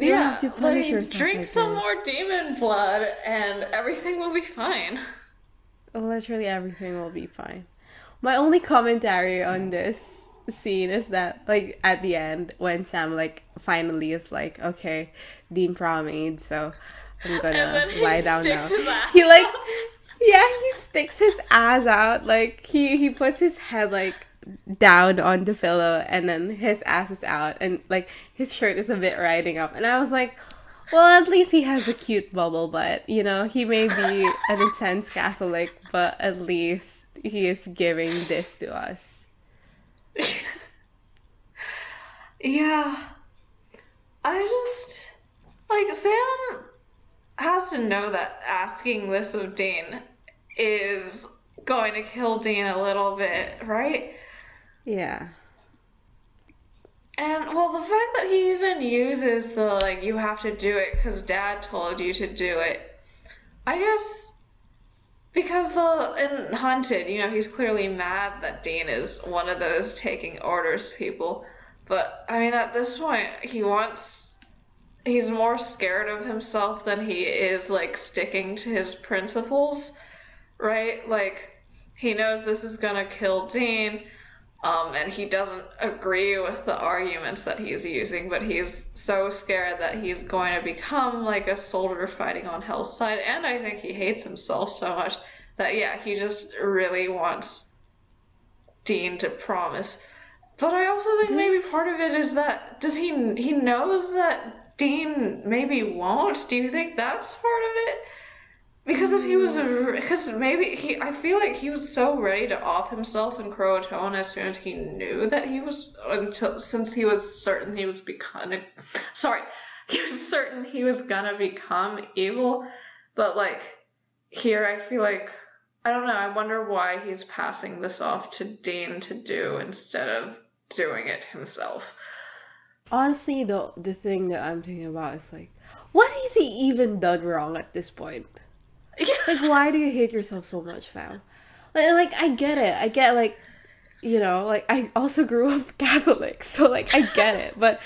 you don't have to punish like yourself drink like some this. more demon blood and everything will be fine. Literally everything will be fine. My only commentary on this scene is that, like, at the end, when Sam, like, finally is like, okay, Dean promised, so I'm And gonna then he lie down sticks now. his ass He, like, out. yeah, he sticks his ass out. Like, he puts his head, like, down on the pillow, and then his ass is out, and, like, his shirt is a bit riding up. And I was like, well, at least he has a cute bubble butt. You know, he may be an intense Catholic, but at least he is giving this to us. Yeah. I just like Sam has to know that asking this of Dean is going to kill Dean a little bit, right? Yeah. And well, the fact that he even uses the like you have to do it because Dad told you to do it, I guess because in Hunted, he's clearly mad that Dean is one of those taking orders people. But I mean, at this point, he's more scared of himself than he is like sticking to his principles, right? Like he knows this is gonna kill Dean. And he doesn't agree with the arguments that he's using, but he's so scared that he's going to become like a soldier fighting on Hell's side, and I think he hates himself so much that, yeah, he just really wants Dean to promise. But I also think maybe part of it is that, he knows that Dean maybe won't? Do you think that's part of it? Because I feel like he was so ready to off himself in Croatoan as soon as he knew that since he was certain he was he was certain he was gonna become evil. But like, here I feel like, I don't know, I wonder why he's passing this off to Dean to do instead of doing it himself. Honestly, the thing that I'm thinking about is like, what has he even done wrong at this point? Like, why do you hate yourself so much, Sam? Like, I get it. I get, like, like, I also grew up Catholic, so, like, I get it. But,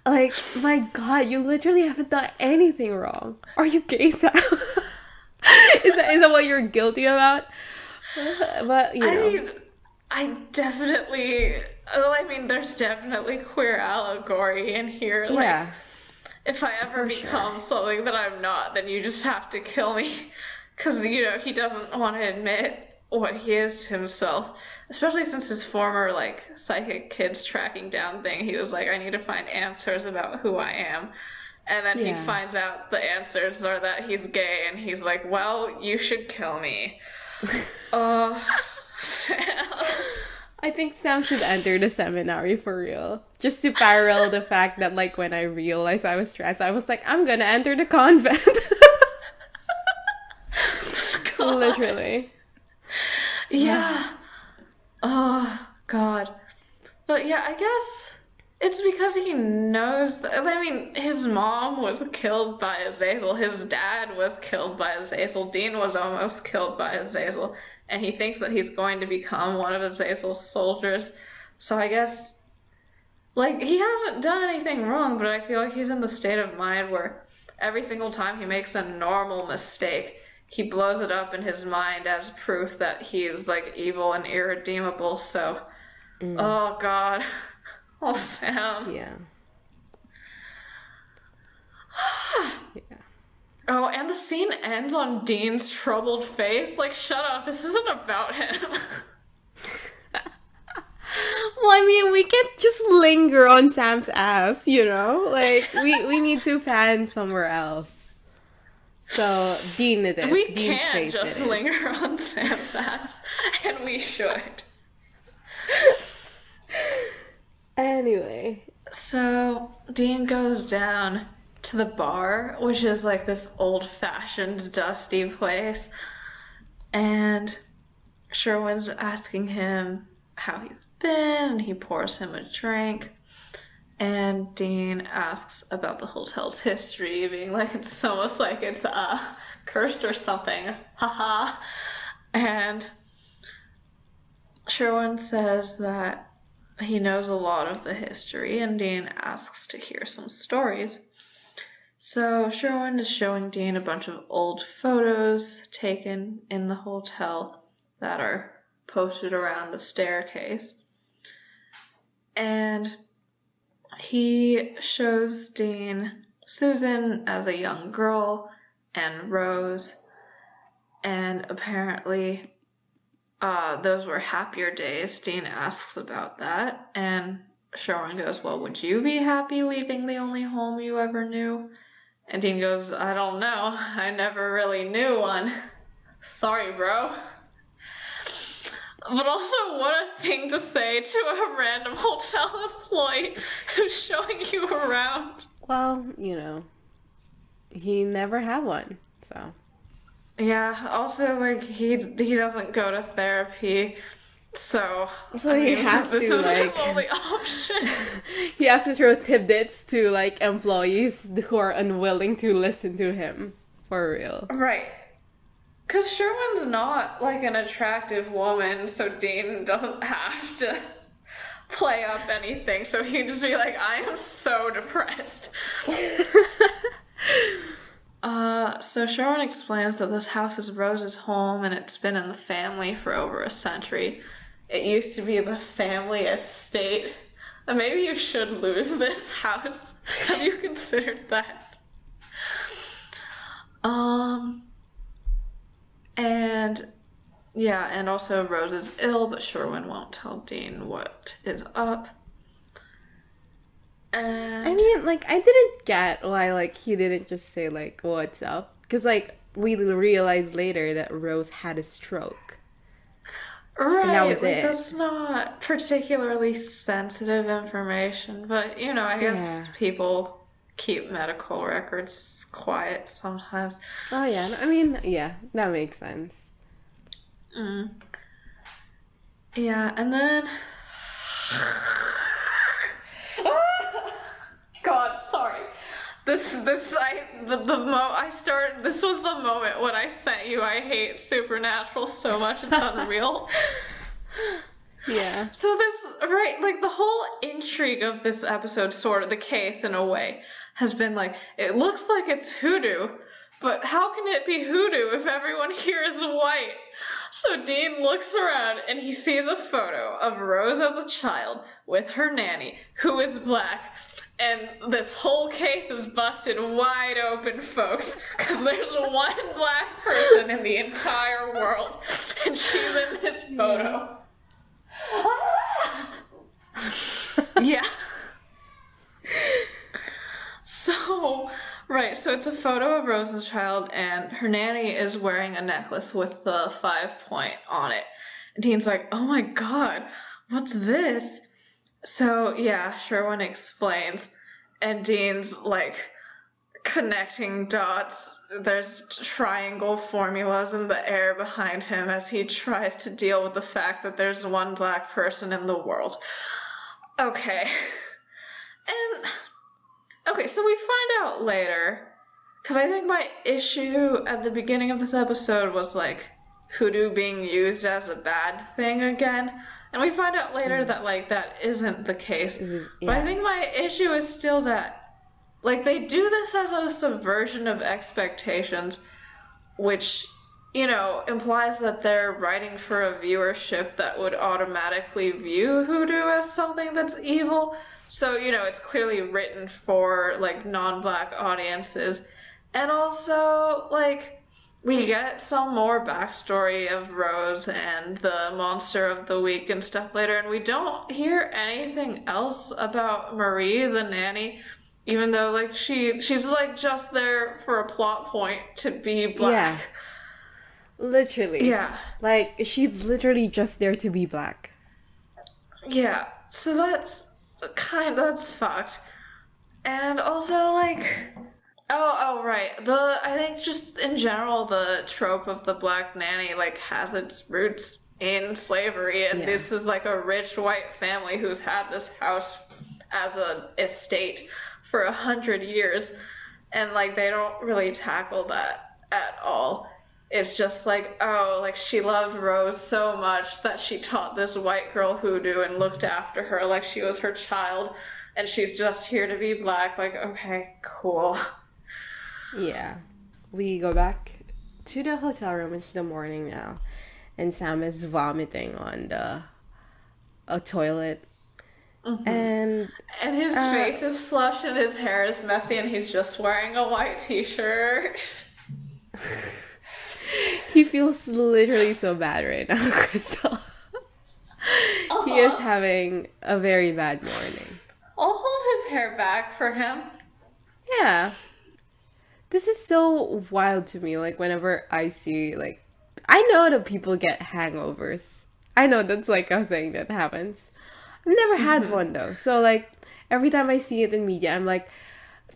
like, my God, you literally haven't done anything wrong. Are you gay, Sam? Is that what you're guilty about? But, I definitely... I mean, there's definitely queer allegory in here. Yeah. Like, if I ever become something that I'm not, then you just have to kill me. Because, he doesn't want to admit what he is to himself. Especially since his former, like, psychic kids tracking down thing. He was like, I need to find answers about who I am. And then he finds out the answers are that he's gay. And he's like, well, you should kill me. Sam. I think Sam should enter the seminary for real. Just to parallel the fact that, like, when I realized I was trans, I was like, I'm gonna enter the convent. Literally. Yeah. Oh, God. But yeah, I guess it's because he knows that, I mean, his mom was killed by Azazel. His dad was killed by Azazel. Dean was almost killed by Azazel. And he thinks that he's going to become one of Azazel's soldiers. So I guess, like, he hasn't done anything wrong, but I feel like he's in the state of mind where every single time he makes a normal mistake, he blows it up in his mind as proof that he's, like, evil and irredeemable. So, oh, God. Oh, Sam. Yeah. Yeah. Oh, and the scene ends on Dean's troubled face. Like, shut up. This isn't about him. Well, I mean, we can't just linger on Sam's ass, Like, we need to pan somewhere else. So, Dean it is. We Dean's can't face just it is. linger on Sam's ass, and we should. Anyway. So, Dean goes down to the bar, which is like this old-fashioned, dusty place, and Sherwin's asking him how he's been, and he pours him a drink, and Dean asks about the hotel's history, being like, it's almost like it's cursed or something, haha. And Sherwin says that he knows a lot of the history, and Dean asks to hear some stories. So Sherwin is showing Dean a bunch of old photos taken in the hotel that are posted around the staircase. And he shows Dean Susan as a young girl and Rose, and apparently those were happier days. Dean asks about that, and Sherwin goes, well, would you be happy leaving the only home you ever knew? And Dean goes, I don't know. I never really knew one. Sorry, bro. But also, what a thing to say to a random hotel employee who's showing you around. Well, he never had one, so. Yeah, also, like, he doesn't go to therapy, so he has this to, is like, his only option. he has to throw tidbits to, like, employees who are unwilling to listen to him, for real. Right. Because Sherwin's not, like, an attractive woman, so Dean doesn't have to play up anything, so he can just be like, I am so depressed. So Sherwin explains that this house is Rose's home and it's been in the family for over a century. It used to be the family estate. And maybe you should lose this house. Have you considered that? And also Rose is ill, but Sherwin won't tell Dean what is up. And I mean, like, I didn't get why, like, he didn't just say, like, what's up? Because, like, we realized later that Rose had a stroke. right, And that was like, it. that's not particularly sensitive information, but, I guess people keep medical records quiet sometimes. Oh, yeah. I mean, yeah, that makes sense. Yeah, and then... God, sorry. This was the moment when I sent you I hate Supernatural so much it's unreal. Yeah. So like the whole intrigue of this episode, sort of the case in a way, has been like, it looks like it's hoodoo, but how can it be hoodoo if everyone here is white? So Dean looks around and he sees a photo of Rose as a child with her nanny, who is black. And this whole case is busted wide open, folks, because there's one black person in the entire world, and she's in this photo. Yeah. So it's a photo of Rose's child, and her nanny is wearing a necklace with the 5-point on it. And Dean's like, oh my god, what's this? So, yeah, Sherwin explains, and Dean's, like, connecting dots. There's triangle formulas in the air behind him as he tries to deal with the fact that there's one black person in the world. Okay. So we find out later, because I think my issue at the beginning of this episode was, like, hoodoo being used as a bad thing again. And we find out later that, like, that isn't the case. But I think my issue is still that, like, they do this as a subversion of expectations, which, implies that they're writing for a viewership that would automatically view hoodoo as something that's evil. So, it's clearly written for, like, non-black audiences. And also, like, we get some more backstory of Rose and the monster of the week and stuff later, and we don't hear anything else about Marie, the nanny, even though, like, she's, like, just there for a plot point to be black. Yeah. Literally. Yeah. Like, she's literally just there to be black. Yeah. So that's fucked. And also, like... Oh, right. I think just in general, the trope of the black nanny, like, has its roots in slavery, and this is, like, a rich white family who's had this house as an estate for 100 years, and, like, they don't really tackle that at all. it's just like, oh, like she loved Rose so much that she taught this white girl hoodoo and looked after her like she was her child, and she's just here to be black. Like, okay, cool. Yeah. We go back to the hotel room. It's the morning now. And Sam is vomiting on a toilet. And And his face is flushed and his hair is messy and he's just wearing a white t-shirt. he feels literally so bad right now, Crystal. He is having a very bad morning. I'll hold his hair back for him. Yeah. This is so wild to me. Like, whenever I see, like, I know that people get hangovers. I know that's, like, a thing that happens. I've never had one, though. So, like, every time I see it in media, I'm, like,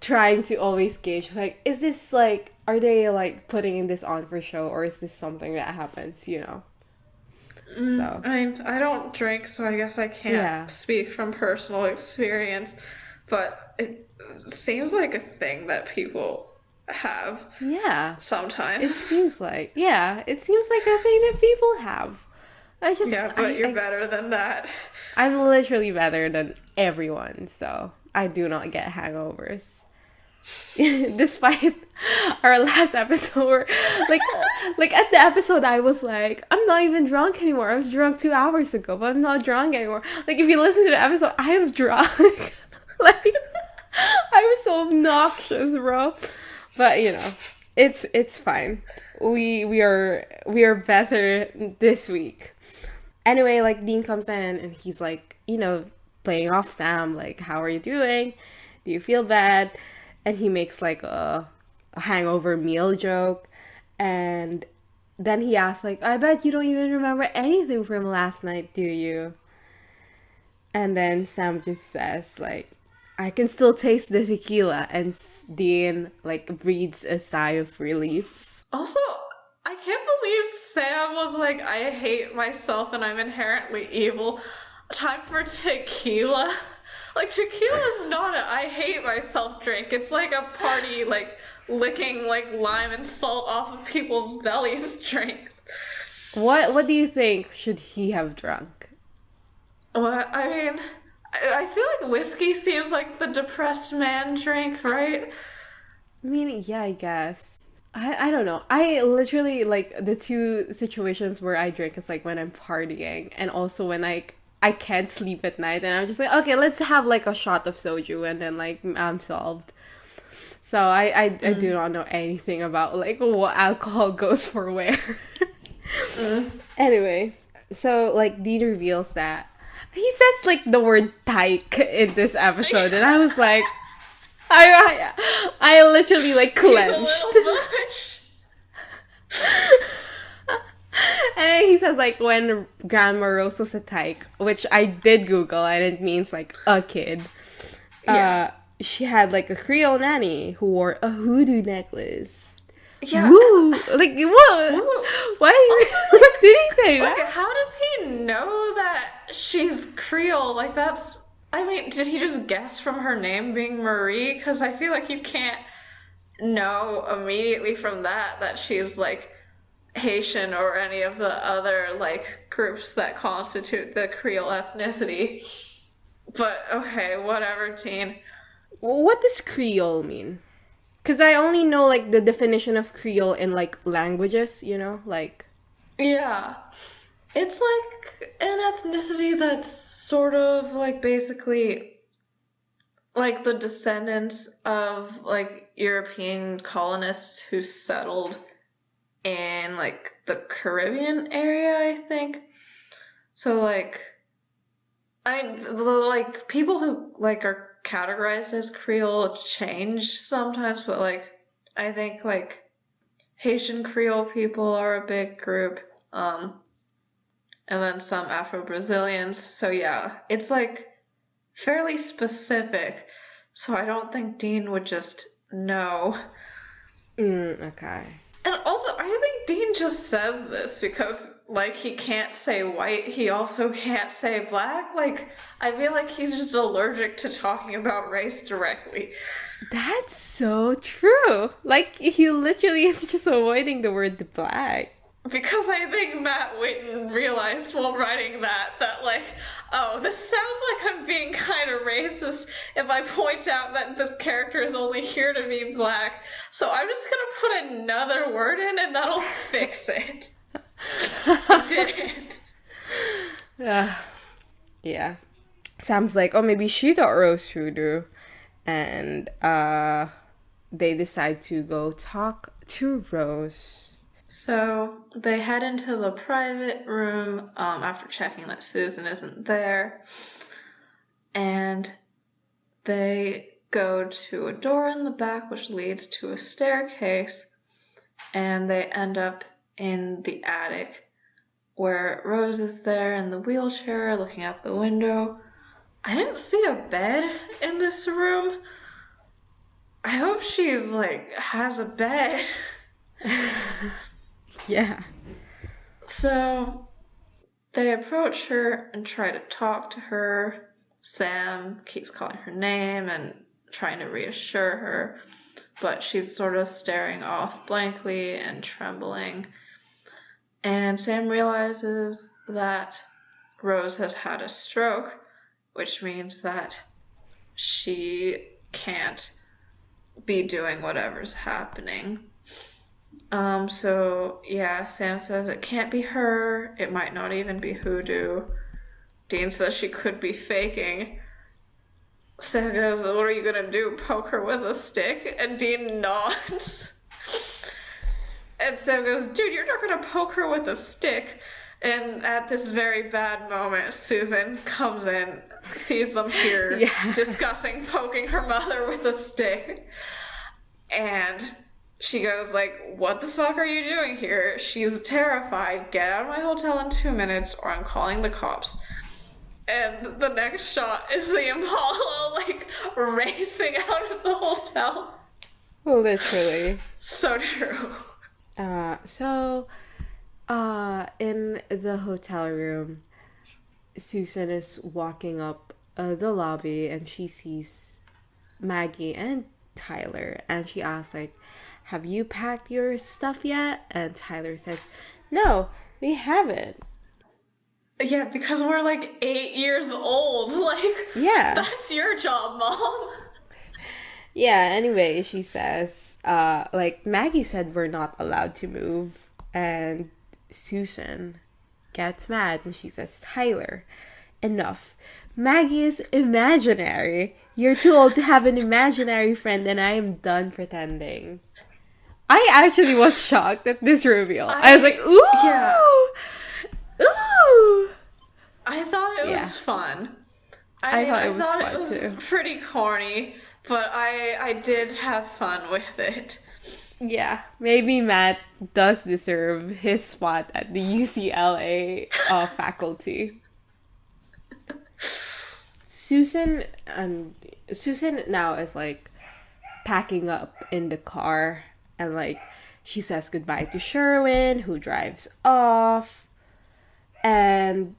trying to always gauge, like, is this, like, are they, like, putting this on for show, or is this something that happens, you know? So, I mean, I don't drink, so I guess I can't speak from personal experience, but it seems like a thing that people have yeah. sometimes. It seems like, it seems like a thing that people have. I just, Yeah, but you're better than that. I'm literally better than everyone, so I do not get hangovers. Despite our last episode, where, like at the episode, I was like, I'm not even drunk anymore. I was drunk 2 hours ago, but I'm not drunk anymore. Like, if you listen to the episode, I am drunk. Like, I was so obnoxious, bro. But you know, it's fine. We are better this week. Anyway, like, Dean comes in and he's like, you know, playing off Sam, like, how are you doing? Do you feel bad? And he makes like a hangover meal joke. And then he asks, like, I bet you don't even remember anything from last night, do you? And then Sam just says, like, I can still taste the tequila. And Dean, like, breathes a sigh of relief. Also, I can't believe Sam was like, I hate myself and I'm inherently evil. Time for tequila. Like, tequila is not a I hate myself drink. It's like a party, like, licking, like, lime and salt off of people's bellies drinks. What do you think should he have drunk? Well, I mean, I feel like whiskey seems like the depressed man drink, right? I mean, yeah, I guess. I don't know. I literally, like, the two situations where I drink is, like, when I'm partying and also when I can't sleep at night and I'm just like, okay, let's have, like, a shot of soju and then, like, I'm solved. So I do not know anything about, like, what alcohol goes for where. Anyway, so, like, Dean reveals that he says, like, the word tyke in this episode and I was like, I literally, like, clenched. And he says, like, when Grandma Rose was a tyke, which I did Google, and it means, like, a kid. Yeah. She had, like, a Creole nanny who wore a hoodoo necklace. Yeah. Woo! Like, what? Why did he say that? Okay, how does he know that she's Creole? Like, that's... I mean, did he just guess from her name being Marie? Because I feel like you can't know immediately from that she's, like, Haitian or any of the other, like, groups that constitute the Creole ethnicity. But, okay, whatever, teen. What does Creole mean? Because I only know, like, the definition of Creole in, like, languages, you know? Like... Yeah. It's, like, an ethnicity that's sort of, like, basically, like, the descendants of, like, European colonists who settled in, like, the Caribbean area, I think. So, like, like, people who, like, are categorized as Creole change sometimes, but, like, I think, like, Haitian Creole people are a big group, and then some Afro-Brazilians, so yeah, it's, like, fairly specific, so I don't think Dean would just know. Okay. And also, I think Dean just says this because, like, he can't say white, he also can't say black. Like, I feel like he's just allergic to talking about race directly. That's so true. Like, he literally is just avoiding the word black. Because I think Matt Witten realized while writing that like, oh, this sounds like I'm being kind of racist if I point out that this character is only here to be black. So I'm just gonna put another word in and that'll fix it. It didn't. Yeah. Sam's like, oh, maybe she thought Rose would do. And they decide to go talk to Rose. So they head into the private room after checking that Susan isn't there. And they go to a door in the back which leads to a staircase. And they end up in the attic where Rose is there in the wheelchair looking out the window. I didn't see a bed in this room. I hope she's like has a bed. Yeah. So they approach her and try to talk to her. Sam keeps calling her name and trying to reassure her, but she's sort of staring off blankly and trembling. And Sam realizes that Rose has had a stroke, which means that she can't be doing whatever's happening. So yeah, Sam says it can't be her. It might not even be hoodoo. Dean says she could be faking. Sam goes, what are you gonna do? Poke her with a stick? And Dean nods. And Sam goes, dude, you're not gonna poke her with a stick. And at this very bad moment, Susan comes in, sees them here discussing poking her mother with a stick. And she goes like, what the fuck are you doing here? She's terrified. Get out of my hotel in 2 minutes or I'm calling the cops. And the next shot is the Impala like racing out of the hotel. Literally. So true. In the hotel room, Susan is walking up the lobby and she sees Maggie and Tyler, and she asks like, have you packed your stuff yet? And Tyler says, no, we haven't. Yeah, because we're like 8 years old. Like, yeah, that's your job, Mom. Yeah, anyway, she says, like, Maggie said we're not allowed to move. And Susan gets mad and she says, Tyler, enough. Maggie is imaginary. You're too old to have an imaginary friend and I am done pretending. I actually was shocked at this reveal. I was like, ooh! Yeah. Ooh! I thought it was fun. I thought it was fun it was too. Pretty corny, but I did have fun with it. Yeah, maybe Matt does deserve his spot at the UCLA faculty. Susan now is like packing up in the car and like she says goodbye to Sherwin, who drives off. And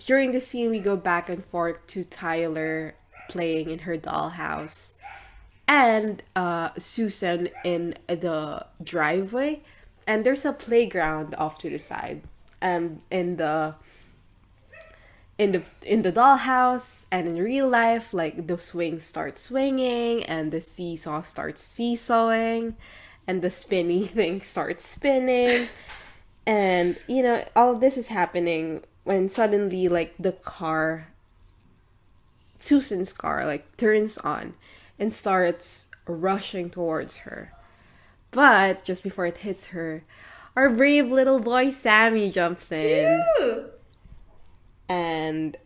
during the scene we go back and forth to Tyler playing in her dollhouse and Susan in the driveway, and there's a playground off to the side. In the dollhouse and in real life, like the swing starts swinging and the seesaw starts seesawing and the spinny thing starts spinning. And, you know, all this is happening when suddenly, like, Susan's car, like, turns on and starts rushing towards her. But just before it hits her, our brave little boy Sammy jumps in. Ew. And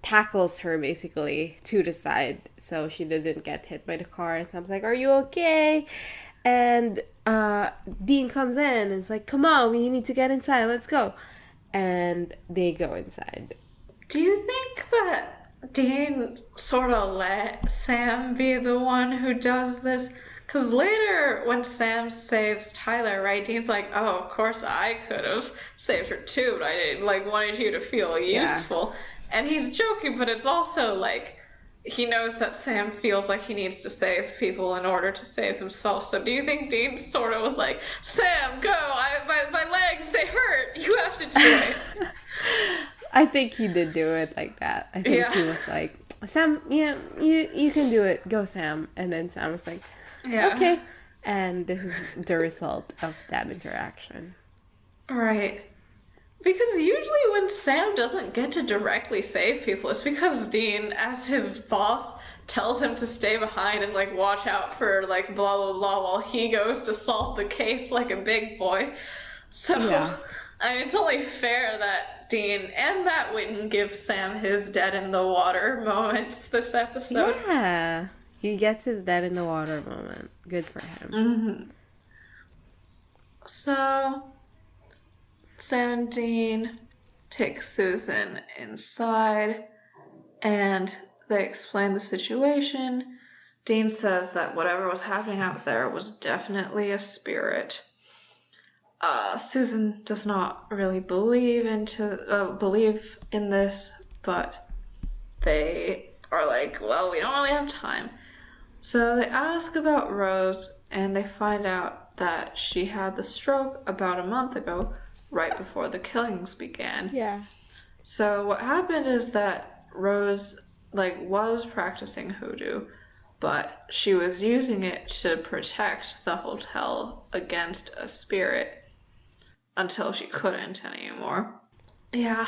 tackles her basically to the side so she didn't get hit by the car. And Sam's like, are you okay? And Dean comes in and it's like, come on, we need to get inside, let's go. And they go inside. Do you think that Dean sort of let Sam be the one who does this? Because later, when Sam saves Tyler, right, Dean's like, oh, of course I could have saved her too, but I wanted you to feel useful. Yeah. And he's joking, but it's also like, he knows that Sam feels like he needs to save people in order to save himself. So do you think Dean sort of was like, Sam, go! My legs, they hurt! You have to do it! I think he did do it like that. I think he was like, Sam, yeah, you can do it. Go, Sam. And then Sam was like, okay. And this is the result of that interaction. Right. Because usually when Sam doesn't get to directly save people, it's because Dean, as his boss, tells him to stay behind and, like, watch out for, like, blah, blah, blah, while he goes to solve the case like a big boy. So, I mean, it's only fair that Dean and Matt Witten give Sam his dead in the water moments this episode. Yeah. He gets his dead in the water moment. Good for him. Mm-hmm. So, Sam and Dean take Susan inside, and they explain the situation. Dean says that whatever was happening out there was definitely a spirit. Susan does not really believe in this, but they are like, well, we don't really have time. So they ask about Rose, and they find out that she had the stroke about a month ago, right before the killings began. Yeah. So what happened is that Rose, was practicing hoodoo, but she was using it to protect the hotel against a spirit until she couldn't anymore. Yeah.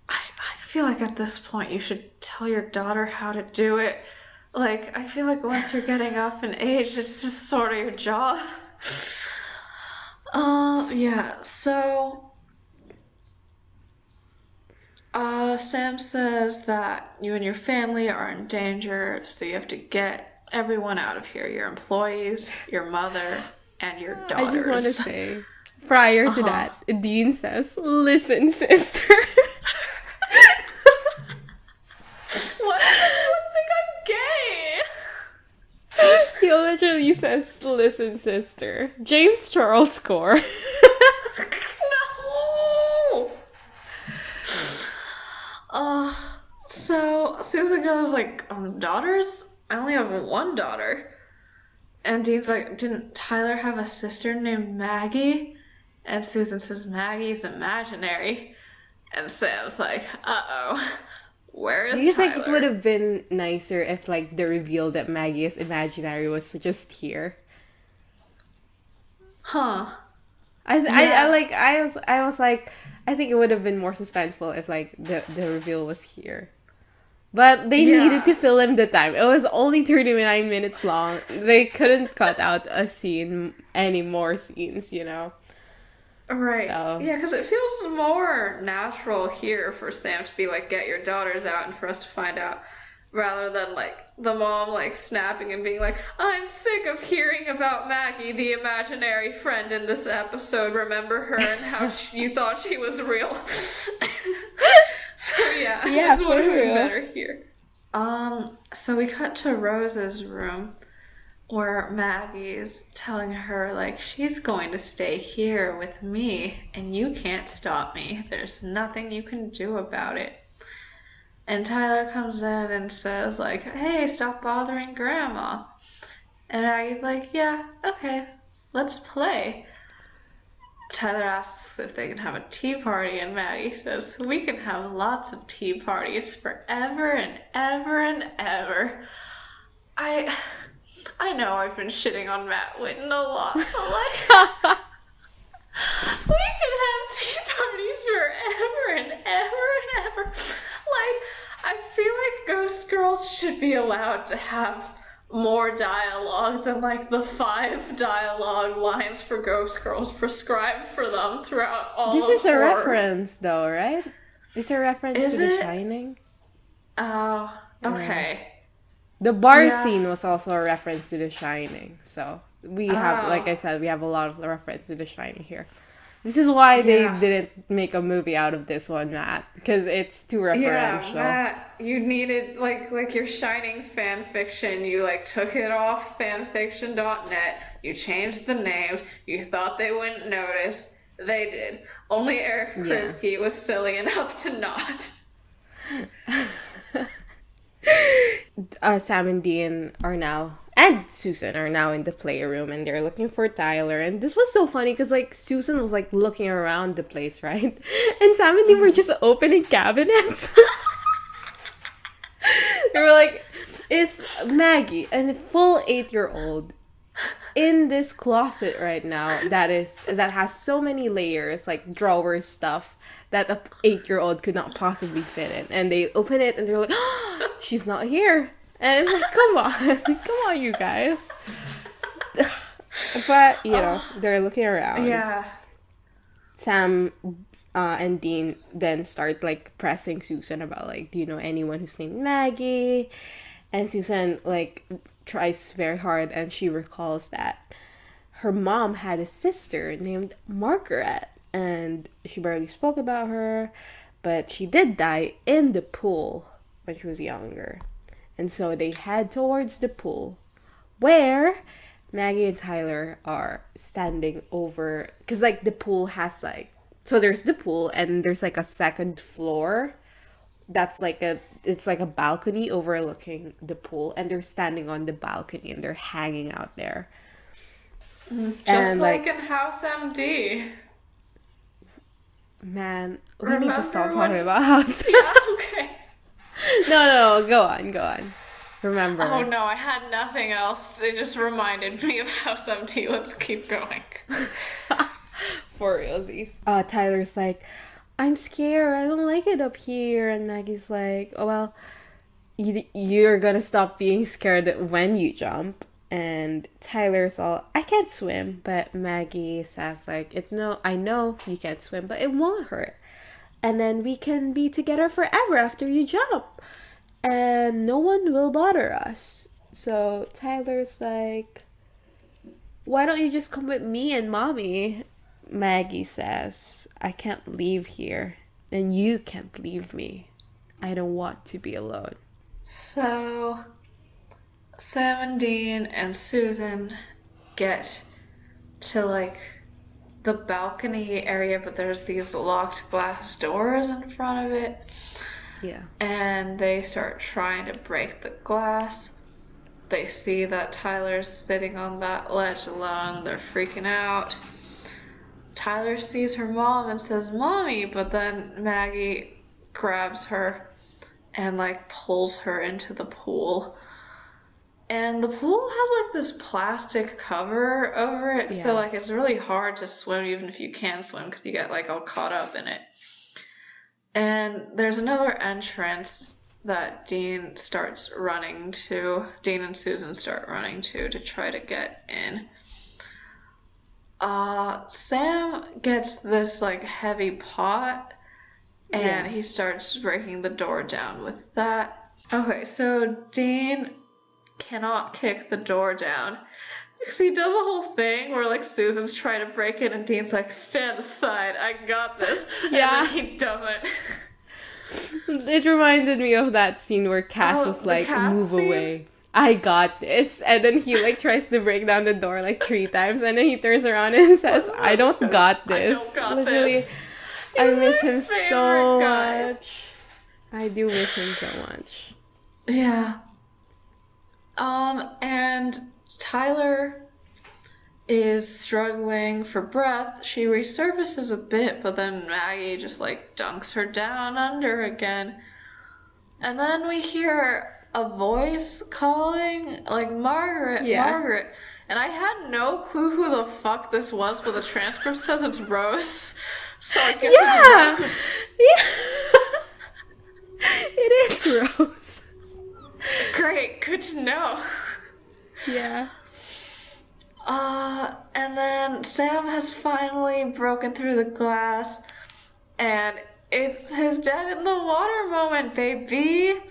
I feel like at this point you should tell your daughter how to do it. I feel like once you're getting up in age, it's just sort of your job. Yeah, so Sam says that you and your family are in danger, so you have to get everyone out of here. Your employees, your mother, and your daughters. I just want to say, prior to that, Dean says, listen, sister. What? Everyone think I'm gay? He literally says, listen, sister. James Charles score. No! So Susan goes daughters? I only have one daughter. And Dean's like, didn't Tyler have a sister named Maggie? And Susan says, Maggie's imaginary. And Sam's like, uh-oh. Where is Tyler? Do you think it would have been nicer if, the reveal that Maggie is imaginary was just here? Huh. I think it would have been more suspenseful if, the reveal was here. But they needed to fill in the time. It was only 39 minutes long. They couldn't cut out any more scenes, you know? Right. So. Yeah, because it feels more natural here for Sam to be like, get your daughters out, and for us to find out, rather than the mom snapping and being like, I'm sick of hearing about Maggie, the imaginary friend in this episode. Remember her and how you thought she was real. So yeah, this would have been better here. So we cut to Rose's room, where Maggie's telling her, she's going to stay here with me, and you can't stop me. There's nothing you can do about it. And Tyler comes in and says, hey, stop bothering Grandma. And Maggie's like, yeah, okay, let's play. Tyler asks if they can have a tea party, and Maggie says, we can have lots of tea parties forever and ever and ever. I know I've been shitting on Matt Witten a lot, but we can have tea parties forever and ever and ever. I feel like Ghost Girls should be allowed to have more dialogue than the 5 dialogue lines for Ghost Girls prescribed for them throughout all this of is a horror. reference, though, right? It's a reference to The Shining. Oh, okay. The bar scene was also a reference to The Shining. So we have, like I said, we have a lot of reference to The Shining here. This is why they didn't make a movie out of this one, Matt, because it's too referential. Yeah, Matt, you needed like your Shining fan fiction. You took it off fanfiction.net. You changed the names. You thought they wouldn't notice. They did. Only Eric Kripke was silly enough to not. Sam and Dean are now, and Susan are now in the playroom, and they're looking for Tyler. And this was so funny because like Susan was like looking around the place, right? And Sam and Dean were just opening cabinets. They were like, "Is Maggie, a full 8-year-old, in this closet right now that has so many layers, like drawers stuff that a 8-year-old could not possibly fit in?" And they open it and they're like, oh, "She's not here." And it's like, come on, come on, you guys. But you know, they're looking around. Yeah. Sam and Dean then start like pressing Susan about like, do you know anyone who's named Maggie? And Susan like tries very hard, and she recalls that her mom had a sister named Margaret, and she barely spoke about her, but she did die in the pool when she was younger. And so they head towards the pool, where Maggie and Tyler are standing over, because like the pool has like, so there's the pool and there's like a second floor that's like it's like a balcony overlooking the pool, and they're standing on the balcony and they're hanging out there. Just like in House MD. Man, we Remember need to stop when- talking about House. Yeah, okay. No, go on. Remember. Oh no, I had nothing else. It just reminded me of House MD. Let's keep going. For realsies. Tyler's like, "I'm scared. I don't like it up here." And Maggie's like, "Oh, well, you're gonna stop being scared when you jump." And Tyler's all, "I can't swim." But Maggie says like, I know you can't swim, but it won't hurt. And then we can be together forever after you jump. And no one will bother us. So Tyler's like, "Why don't you just come with me and Mommy?" Maggie says, "I can't leave here, and you can't leave me. I don't want to be alone." So, Sam and Dean and Susan get to like the balcony area, but there's these locked glass doors in front of it. Yeah. And they start trying to break the glass. They see that Tyler's sitting on that ledge alone. They're freaking out. Tyler sees her mom and says, "Mommy," but then Maggie grabs her and like pulls her into the pool. And the pool has like this plastic cover over it, so like it's really hard to swim even if you can swim because you get like all caught up in it. And there's another entrance that Dean and Susan start running to try to get in. Sam gets this like heavy pot and he starts breaking the door down with that. Okay, so Dean cannot kick the door down because he does a whole thing where like Susan's trying to break in and Dean's like, "Stand aside, I got this." Yeah. And then he doesn't. It reminded me of that scene where Cass was like, Cass "Move scene? away. I got this." And then he like tries to break down the door like 3 times, and then he turns around and says, "I don't got this." I don't got Literally, this. I He's miss my him favorite so guy. much. I do miss him so much. Yeah. And Tyler is struggling for breath. She resurfaces a bit, but then Maggie just like dunks her down under again. And then we hear a voice calling, like, "Margaret, Margaret." And I had no clue who the fuck this was, but the transcript says it's Rose. So I guess it's Rose. Yeah. It is Rose. Great, good to know. Yeah. And then Sam has finally broken through the glass, and it's his dead in the water moment, baby.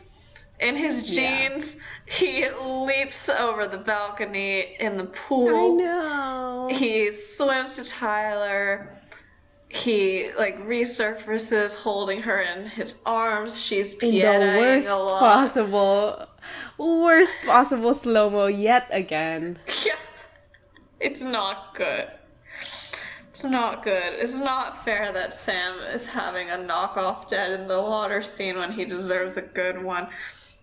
In his jeans, he leaps over the balcony in the pool. I know. He swims to Tyler. He like resurfaces holding her in his arms. She's In the pianoing a lot. worst possible slow-mo yet again. Yeah. It's not good. It's not good. It's not fair that Sam is having a knockoff dead in the water scene when he deserves a good one.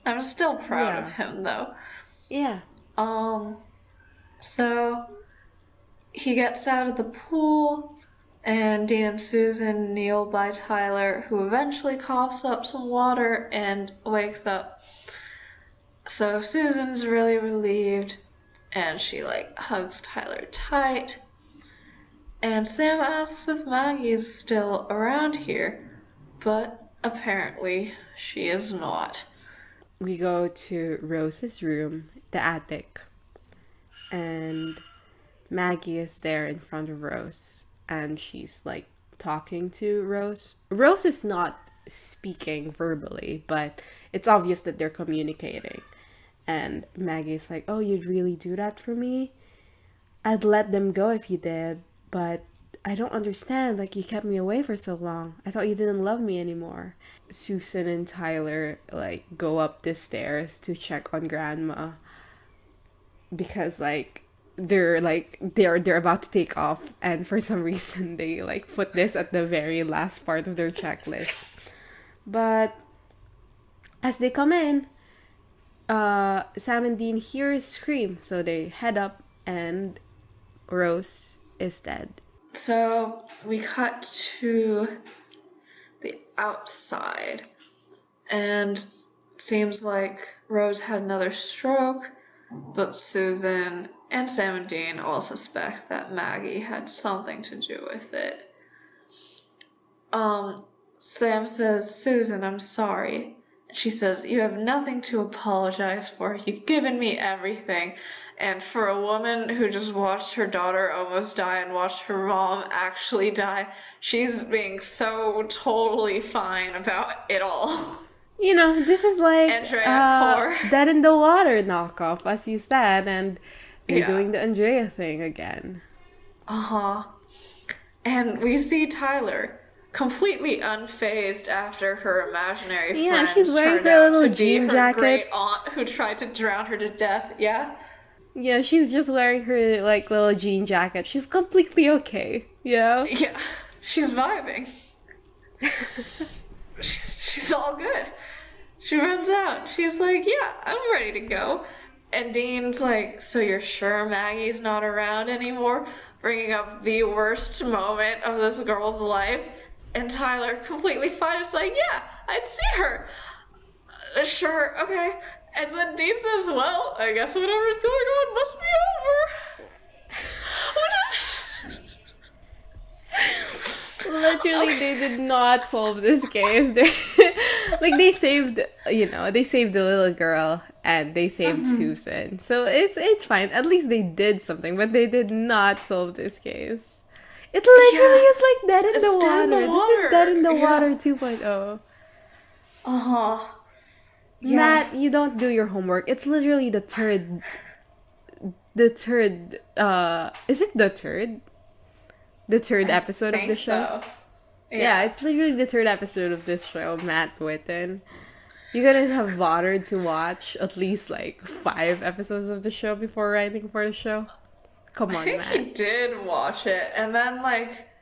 I'm still proud of Yeah. him though. Yeah. Um, so he gets out of the pool, and Dean and Susan kneel by Tyler, who eventually coughs up some water and wakes up. So Susan's really relieved, and she like hugs Tyler tight. And Sam asks if Maggie's still around here, but apparently she is not. We go to Rose's room, the attic, and Maggie is there in front of Rose, and she's like talking to Rose. Rose is not speaking verbally, but it's obvious that they're communicating. And Maggie's like, "Oh, you'd really do that for me? I'd let them go if you did, but I don't understand. Like, you kept me away for so long. I thought you didn't love me anymore." Susan and Tyler like go up the stairs to check on Grandma because they're about to take off, and for some reason they like put this at the very last part of their checklist. But as they come in, Sam and Dean hear a scream, so they head up, and Rose is dead. So we cut to the outside, and seems like Rose had another stroke, but Susan and Sam and Dean all suspect that Maggie had something to do with it. Sam says, "Susan, I'm sorry." She says, "You have nothing to apologize for. You've given me everything." And for a woman who just watched her daughter almost die and watched her mom actually die, she's being so totally fine about it all. You know, this is like Andrea Core. Dead in the Water knockoff, as you said, and they're Yeah. doing the Andrea thing again. Uh-huh. And we see Tyler completely unfazed after her imaginary friend Yeah, she's wearing turned her out little to be jean her jacket. great aunt who tried to drown her to death. Yeah? Yeah, she's just wearing her like little jean jacket. She's completely okay. Yeah. Yeah. She's vibing. she's all good. She runs out. She's like, "Yeah, I'm ready to go." And Dean's like, "So you're sure Maggie's not around anymore?" Bringing up the worst moment of this girl's life. And Tyler, completely fine, is like, "Yeah, I'd see her." Sure, okay. And then Dean says, "Well, I guess whatever's going on must be over." Literally, they did not solve this case. They saved, they saved the little girl and they saved Susan. So it's fine. At least they did something, but they did not solve this case. It literally is like Dead in the it's Dead in Water. the This is Dead in the Water. Water Yeah. 2.0. Uh-huh. Yeah. Matt, you don't do your homework. It's literally the third, is it the third? The third episode of Think the show? so. Yeah, it's literally the third episode of this show, Matt Witten. You gotta have bothered to watch at least like 5 episodes of the show before writing for the show. Come I on, think Matt. he did watch it, and then,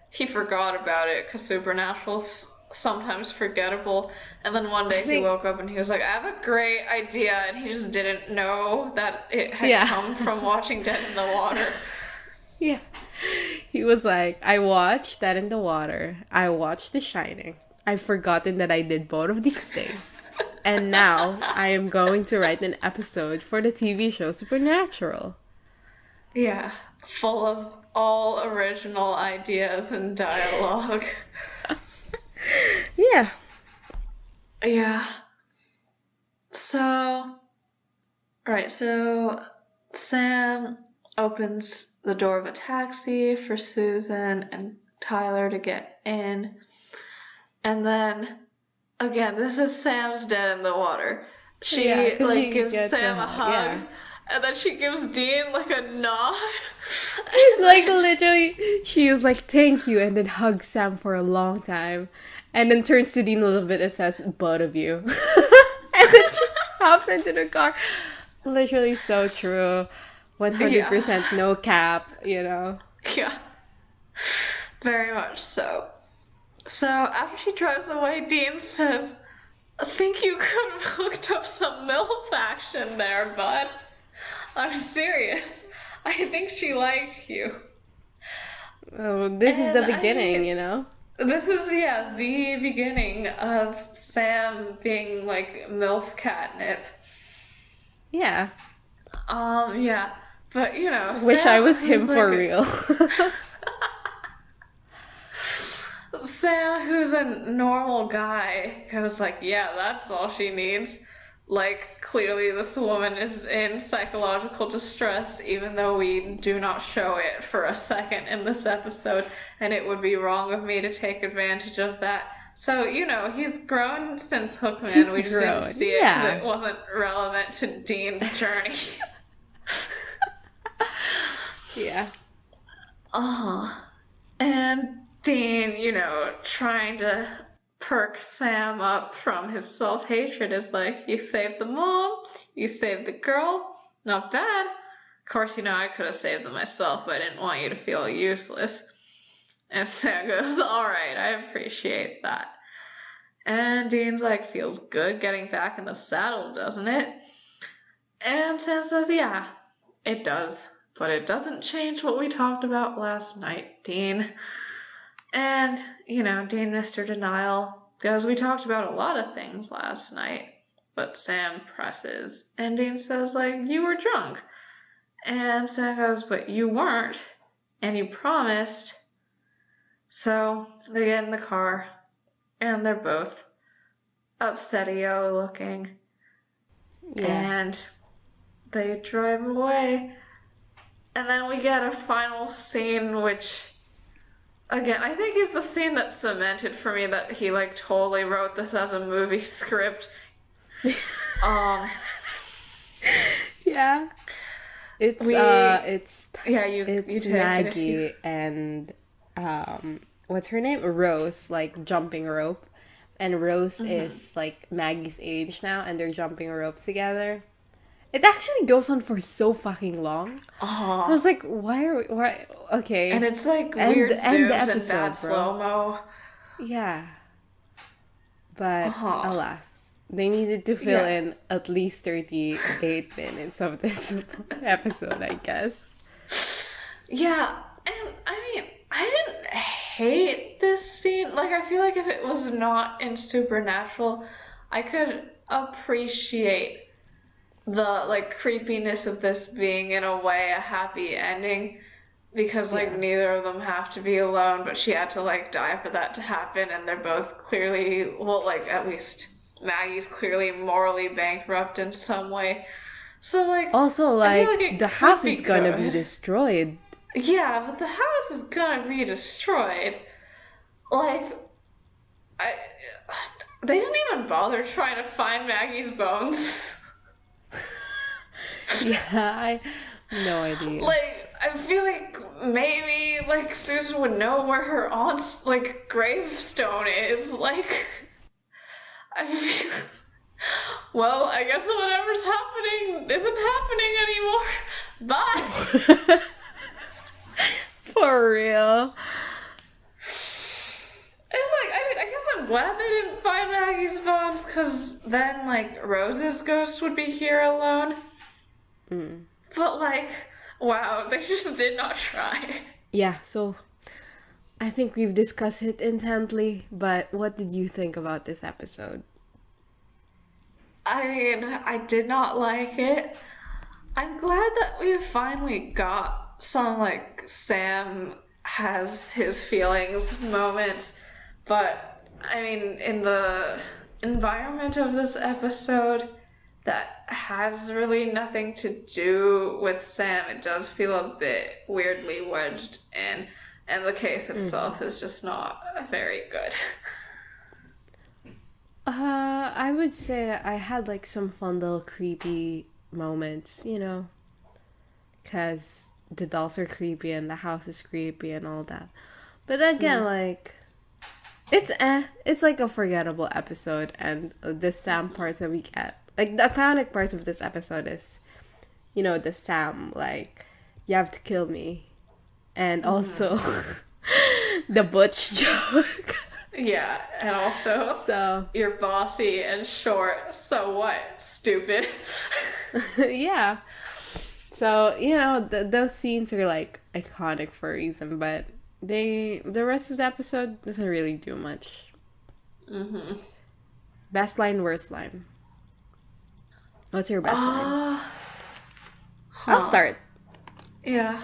he forgot about it, because Supernatural's sometimes forgettable, and then one day he think- woke up and he was like, "I have a great idea," and he just didn't know that it had Yeah. come from watching Dead in the Water. Yeah. He was like, "I watched Dead in the Water. I watched The Shining. I've forgotten that I did both of these things. And now I am going to write an episode for the TV show Supernatural." Yeah, full of all original ideas and dialogue. Yeah. Yeah. So, right, so Sam opens the door of a taxi for Susan and Tyler to get in. And then, again, this is Sam's Dead in the Water. She, Yeah, 'cause she gives gets Sam a a hug, hug. yeah. And then she gives Dean, a nod. Like, literally, she was like, "Thank you," and then hugs Sam for a long time. And then turns to Dean a little bit and says, "Both of you." And then she hops into the car. Literally so true. 100% no cap, Yeah. Very much so. So after she drives away, Dean says, think you could have hooked up some MILF action there, bud. I'm serious. I think she liked you. Oh, this is the And I beginning, mean, you know? this is, yeah, the beginning of Sam being like MILF catnip. Yeah. Yeah. But, you know, Wish I Sam, was who's him for like real. Sam, who's a normal guy, goes like, yeah, that's all she needs. Like, clearly this woman is in psychological distress, even though we do not show it for a second in this episode, and it would be wrong of me to take advantage of that. So, you know, he's grown since Hookman. He's we just grown, didn't see it yeah. because it wasn't relevant to Dean's journey. Yeah. And Dean, you know, trying to perk Sam up from his self-hatred is like, you saved the mom, you saved the girl, not bad. Of course, you know, I could have saved them myself, but I didn't want you to feel useless. And Sam goes, all right, I appreciate that. And Dean's like, feels good getting back in the saddle, doesn't it? And Sam says, yeah, it does. But it doesn't change what we talked about last night, Dean. And, you know, Dean, Mr. Denial, goes, we talked about a lot of things last night. But Sam presses. And Dean says, like, you were drunk. And Sam goes, but you weren't. And you promised. So they get in the car. And they're both upset-io looking. Yeah. And they drive away. And then we get a final scene, which, again, I think is the scene that cemented for me that he, like, totally wrote this as a movie script. Yeah. It's yeah, you take Maggie it. and what's her name? Rose, like jumping rope. And Rose is like Maggie's age now, and they're jumping rope together. It actually goes on for so fucking long. I was like, why? Okay. And it's like weird End zooms the episode, and bad bro. slow-mo. Yeah. But alas, they needed to fill in at least 38 minutes of this episode, I guess. Yeah, and I mean, I didn't hate this scene. Like, I feel like if it was not in Supernatural, I could appreciate the, like, creepiness of this being, in a way, a happy ending. Because, like, neither of them have to be alone, but she had to, like, die for that to happen, and they're both clearly, well, like, at least Maggie's clearly morally bankrupt in some way. So, like... Also, I like, feel like the it house could is be gonna good. be destroyed. Yeah, but the house is gonna be destroyed. Like, they didn't even bother trying to find Maggie's bones. Yeah, no idea. Like, I feel like maybe, like, Susan would know where her aunt's, like, gravestone is. Like, I feel... Well, I guess whatever's happening isn't happening anymore. Bye! For real. And, like, I mean, I guess I'm glad they didn't find Maggie's bones, because then, like, Rose's ghost would be here alone. But, like, wow, they just did not try. Yeah, so I think we've discussed it intently, but what did you think about this episode? I mean, I did not like it. I'm glad that we finally got some, like, Sam has his feelings moments, but, I mean, in the environment of this episode that has really nothing to do with Sam, it does feel a bit weirdly wedged in, and the case itself is just not very good. I would say that I had like some fun little creepy moments, you know, because the dolls are creepy and the house is creepy and all that. But again, like, it's like a forgettable episode, and the Sam parts that we get, like, the iconic parts of this episode is, you know, the Sam, like, you have to kill me, and also the Butch joke. Yeah, and also So, you're bossy and short. So what? Stupid. yeah. So, those scenes are like iconic for a reason, but the rest of the episode doesn't really do much. Mm-hmm. Best line, worst line. What's your best line? I'll Huh. start. Yeah.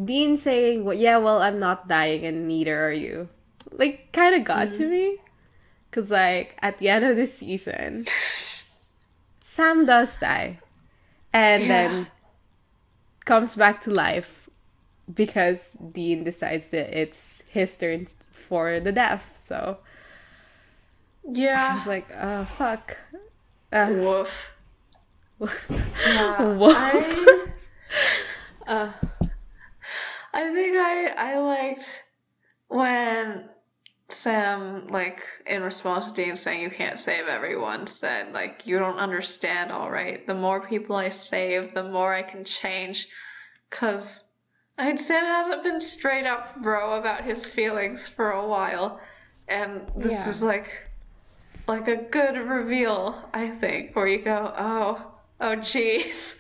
Dean saying, well, yeah, well, I'm not dying and neither are you. Like, kind of got to me. Because, like, at the end of the season, Sam does die. And Yeah. then comes back to life because Dean decides that it's his turn for the death. So, I Yeah. was like, fuck. Woof. Yeah. Woof. I think I liked when Sam, like, in response to Dean saying you can't save everyone, said, like, you don't understand, all right? The more people I save, the more I can change. Because, I mean, Sam hasn't been straight up bro about his feelings for a while. And this Yeah. is like a good reveal, I think, where you go, oh jeez.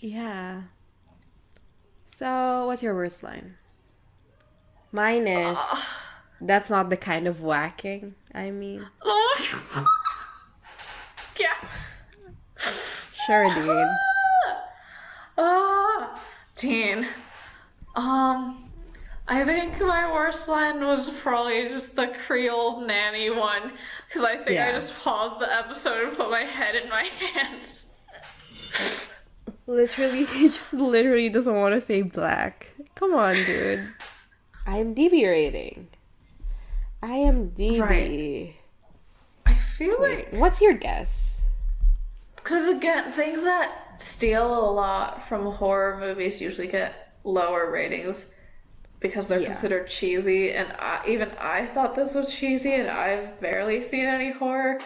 Yeah. So, what's your worst line? Mine is, that's not the kind of whacking, I mean. Yeah. Sure, Dean. Dean. I think my worst line was probably just the Creole nanny one, because I think I Yeah. just paused the episode and put my head in my hands. Literally, he just literally doesn't want to say black. Come on, dude. IMDb rating. IMDb. Right. I feel Wait, like, what's your guess? because again, things that steal a lot from horror movies usually get lower ratings because they're Yeah. considered cheesy, and even I thought this was cheesy, and I've barely seen any horror,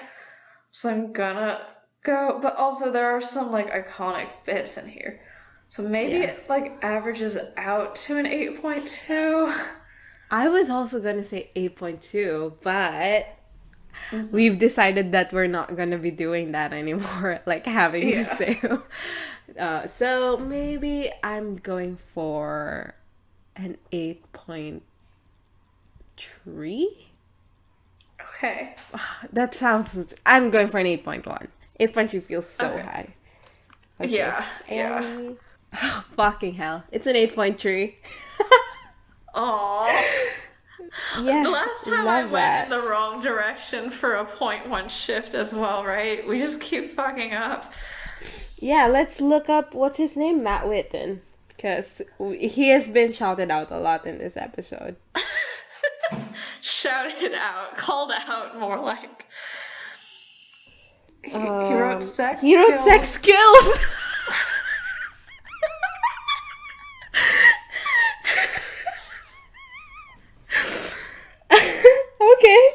so I'm gonna go. But also, there are some like iconic bits in here, so maybe Yeah. it like averages out to an 8.2. I was also gonna say 8.2, but we've decided that we're not gonna be doing that anymore, like having to Yeah. say. So maybe I'm going for an 8.3. Okay. That sounds. I'm going for an 8.1. 8.3 feels so Okay. high. Yeah. Yeah. And- fucking hell. It's an 8.3. Aww. Yeah. The last time I love went that. in the wrong direction for a 0.1 shift as well, right? We just keep fucking up. Yeah, let's look up what's his name, Matt Witten, because he has been shouted out a lot in this episode. Shouted out, called out, more like. He wrote sex. He wrote skills. sex skills. Okay.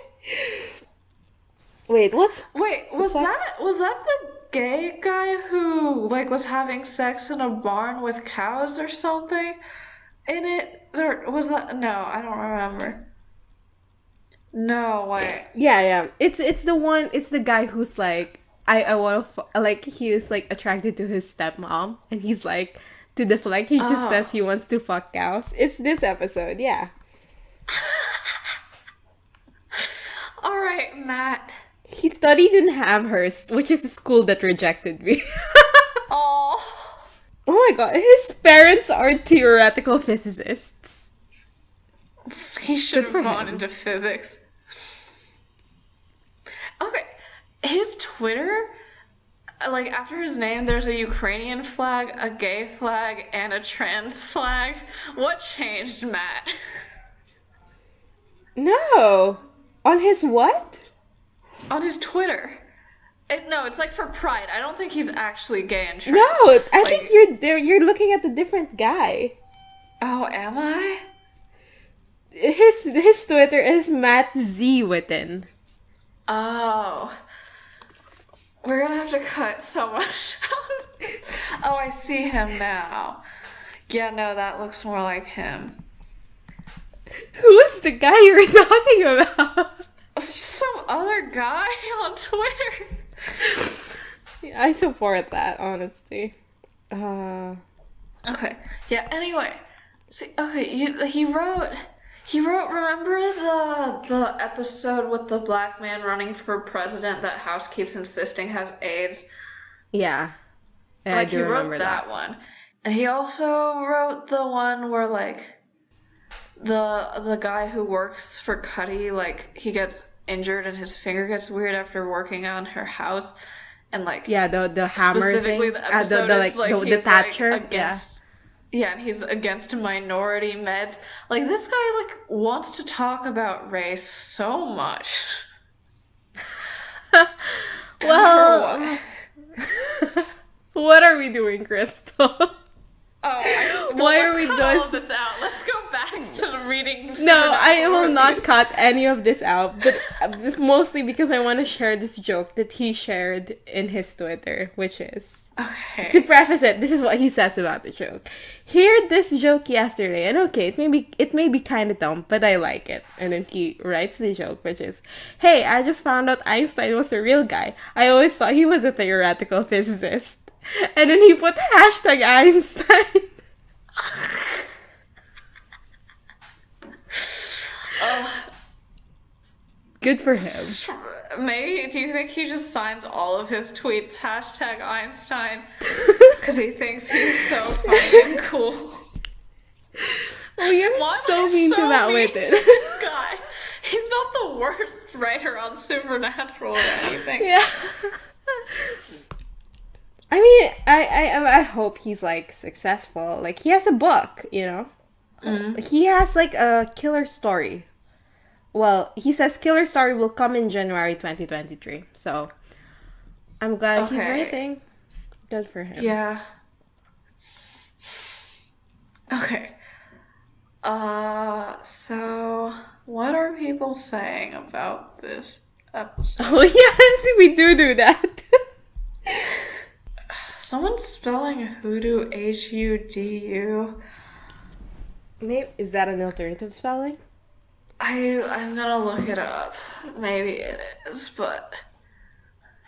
Wait, what's Wait, was sex- that the gay guy who like was having sex in a barn with cows or something? In it, there was that. No, I don't remember. No, wait. Yeah. It's the one. It's the guy who's like, I want to like he is like attracted to his stepmom, and he's like to deflect. He just Oh. says he wants to fuck cows. It's this episode, yeah. All right, Matt. He studied in Amherst, which is the school that rejected me. Oh, Oh my god, his parents are theoretical physicists. he should Good for have gone him. into physics. Okay, his Twitter, like after his name, there's a Ukrainian flag, a gay flag, and a trans flag. What changed, Matt? No. On his what? On his Twitter. No, it's like for Pride. I don't think he's actually gay and trans. No, I Like- think you're there. You're looking at a different guy. Oh, am I? His Twitter is Matt Z Witten. Oh. We're gonna have to cut so much out. Oh, I see him now. Yeah, no, that looks more like him. Who is the guy you were talking about? guy on Twitter. I support that, honestly. Okay. Yeah. Anyway, see. Okay. He wrote. Remember the episode with the black man running for president that House keeps insisting has AIDS? Yeah. I Like do he remember wrote that one, and he also wrote the one where like the guy who works for Cuddy, like he gets injured and his finger gets weird after working on her house, and like Yeah, the hammer specifically thing. the episode The is like the he's thatcher. like against and he's against minority meds. Like this guy like wants to talk about race so much. Well, what are we doing, Crystal? Why are we doing all this out? Let's go back to the reading. No, I will not cut any of this out, but mostly because I want to share this joke that he shared in his Twitter, which is... Okay. To preface it, this is what he says about the joke. Heard this joke yesterday, and okay, it may be kind of dumb, but I like it. And then he writes the joke, which is, "Hey, I just found out Einstein was a real guy. I always thought he was a theoretical physicist." And then he put hashtag Einstein. Good for him. Maybe, do you think he just signs all of his tweets hashtag Einstein? Because he thinks he's so funny and cool. Oh, you're so mean to Matt Witten. This guy. He's not the worst writer on Supernatural or anything. Yeah. I mean, I hope he's, like, successful. Like, he has a book, you know? He has, like, a killer story. Well, he says killer story will come in January 2023. So, I'm glad he's writing. Good for him. Yeah. Okay. So, what are people saying about this episode? Oh, yes, we do that. Someone's spelling hoodoo Hudu. Maybe, is that an alternative spelling? I'm gonna look it up. Maybe it is, but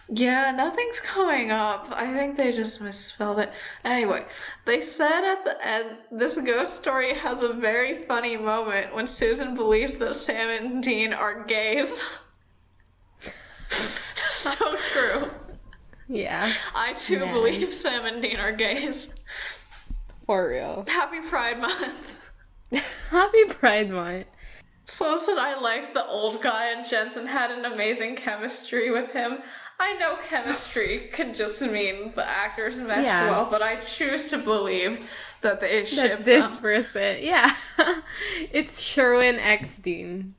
yeah, nothing's coming up. I think they just misspelled it. Anyway, they said at the end, this ghost story has a very funny moment when Susan believes that Sam and Dean are gays. So true. Yeah. I too believe Sam and Dean are gays. For real. Happy Pride Month. Happy Pride Month. So said I liked the old guy and Jensen had an amazing chemistry with him. I know chemistry could just mean the actors meshed well, but I choose to believe that they shipped this person. Yeah. It's Sherwin X Dean.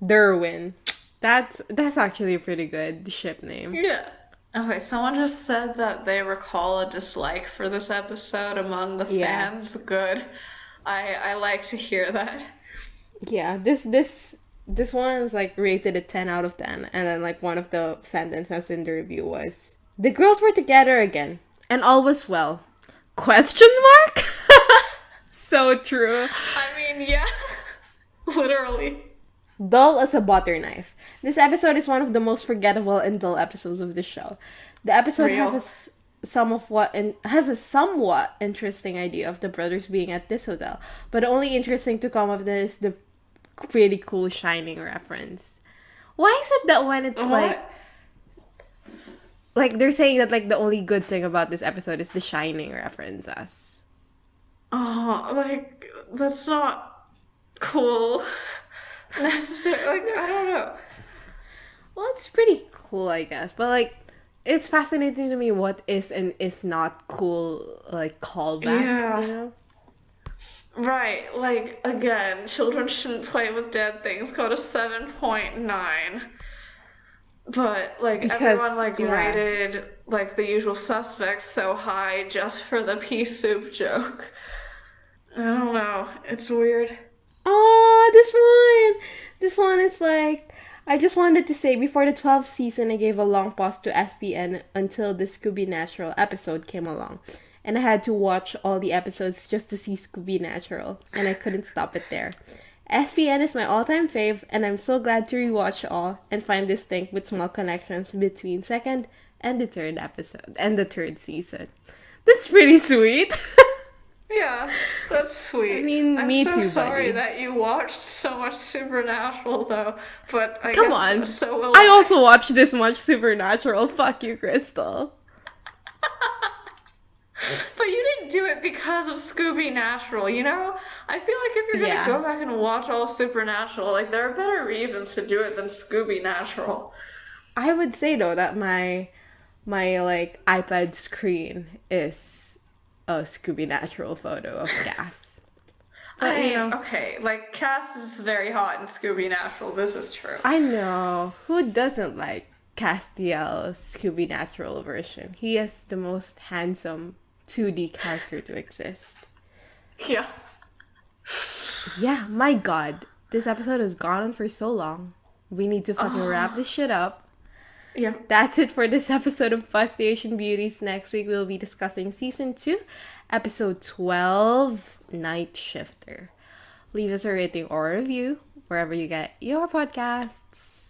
Derwin. That's actually a pretty good ship name. Yeah. Okay, someone just said that they recall a dislike for this episode among the fans. Good. I like to hear that. Yeah, this one is like rated a 10 out of 10, and then like one of the sentences in the review was, "The girls were together again and all was well." Question mark? So true. I mean, yeah. Literally. Dull as a butter knife. This episode is one of the most forgettable and dull episodes of the show. The episode has a somewhat interesting idea of the brothers being at this hotel, but only interesting to come of this is the pretty cool Shining reference. Why is it that when it's like they're saying that like the only good thing about this episode is the Shining references? Oh, like that's not cool. Necessarily, like I don't know. Well, it's pretty cool, I guess, but like it's fascinating to me what is and is not cool, like callback, you know? Right, like, again, children shouldn't play with dead things, go to 7.9. But, like, everyone, like, rated, like, The Usual Suspects so high just for the pea soup joke. I don't know, it's weird. Oh, this one is like, I just wanted to say, before the 12th season, I gave a long pause to SPN until the Scooby Natural episode came along. And I had to watch all the episodes just to see Scooby Natural, and I couldn't stop it there. SPN is my all-time fave, and I'm so glad to rewatch all and find distinct but small connections between second and the third episode and the third season. That's pretty sweet. Yeah, that's sweet. I mean, I'm me so too, sorry buddy. that you watched so much Supernatural, though. But I Come guess on. so will I also watched this much Supernatural. Fuck you, Crystal. But you didn't do it because of Scooby Natural, you know? I feel like if you're gonna Yeah. go back and watch all of Supernatural, like there are better reasons to do it than Scooby Natural. I would say though that my like iPad screen is a Scooby Natural photo of Cass. But, I you mean, know, okay, like Cass is very hot in Scooby Natural, this is true. I know who doesn't like Castiel's Scooby Natural version. He is the most handsome 2D character to exist. Yeah. Yeah, my god. This episode has gone on for so long. We need to fucking wrap this shit up. Yeah. That's it for this episode of Busty Asian Beauties. Next week, we'll be discussing Season 2, Episode 12, Night Shifter. Leave us a rating or a review wherever you get your podcasts.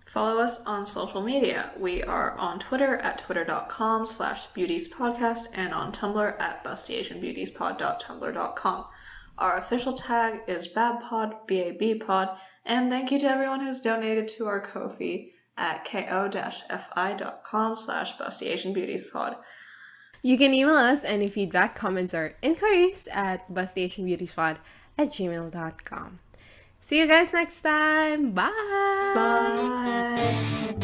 Follow us on social media. We are on Twitter at twitter.com/beautiespodcast and on Tumblr at bustyasianbeautiespod.tumblr.com. Our official tag is BABPOD, BABPod, and thank you to everyone who's donated to our Ko-fi at ko-fi.com/bustyasianbeautiespod. You can email us any feedback, comments, or inquiries at bustyasianbeautiespod@gmail.com. See you guys next time. Bye! Bye!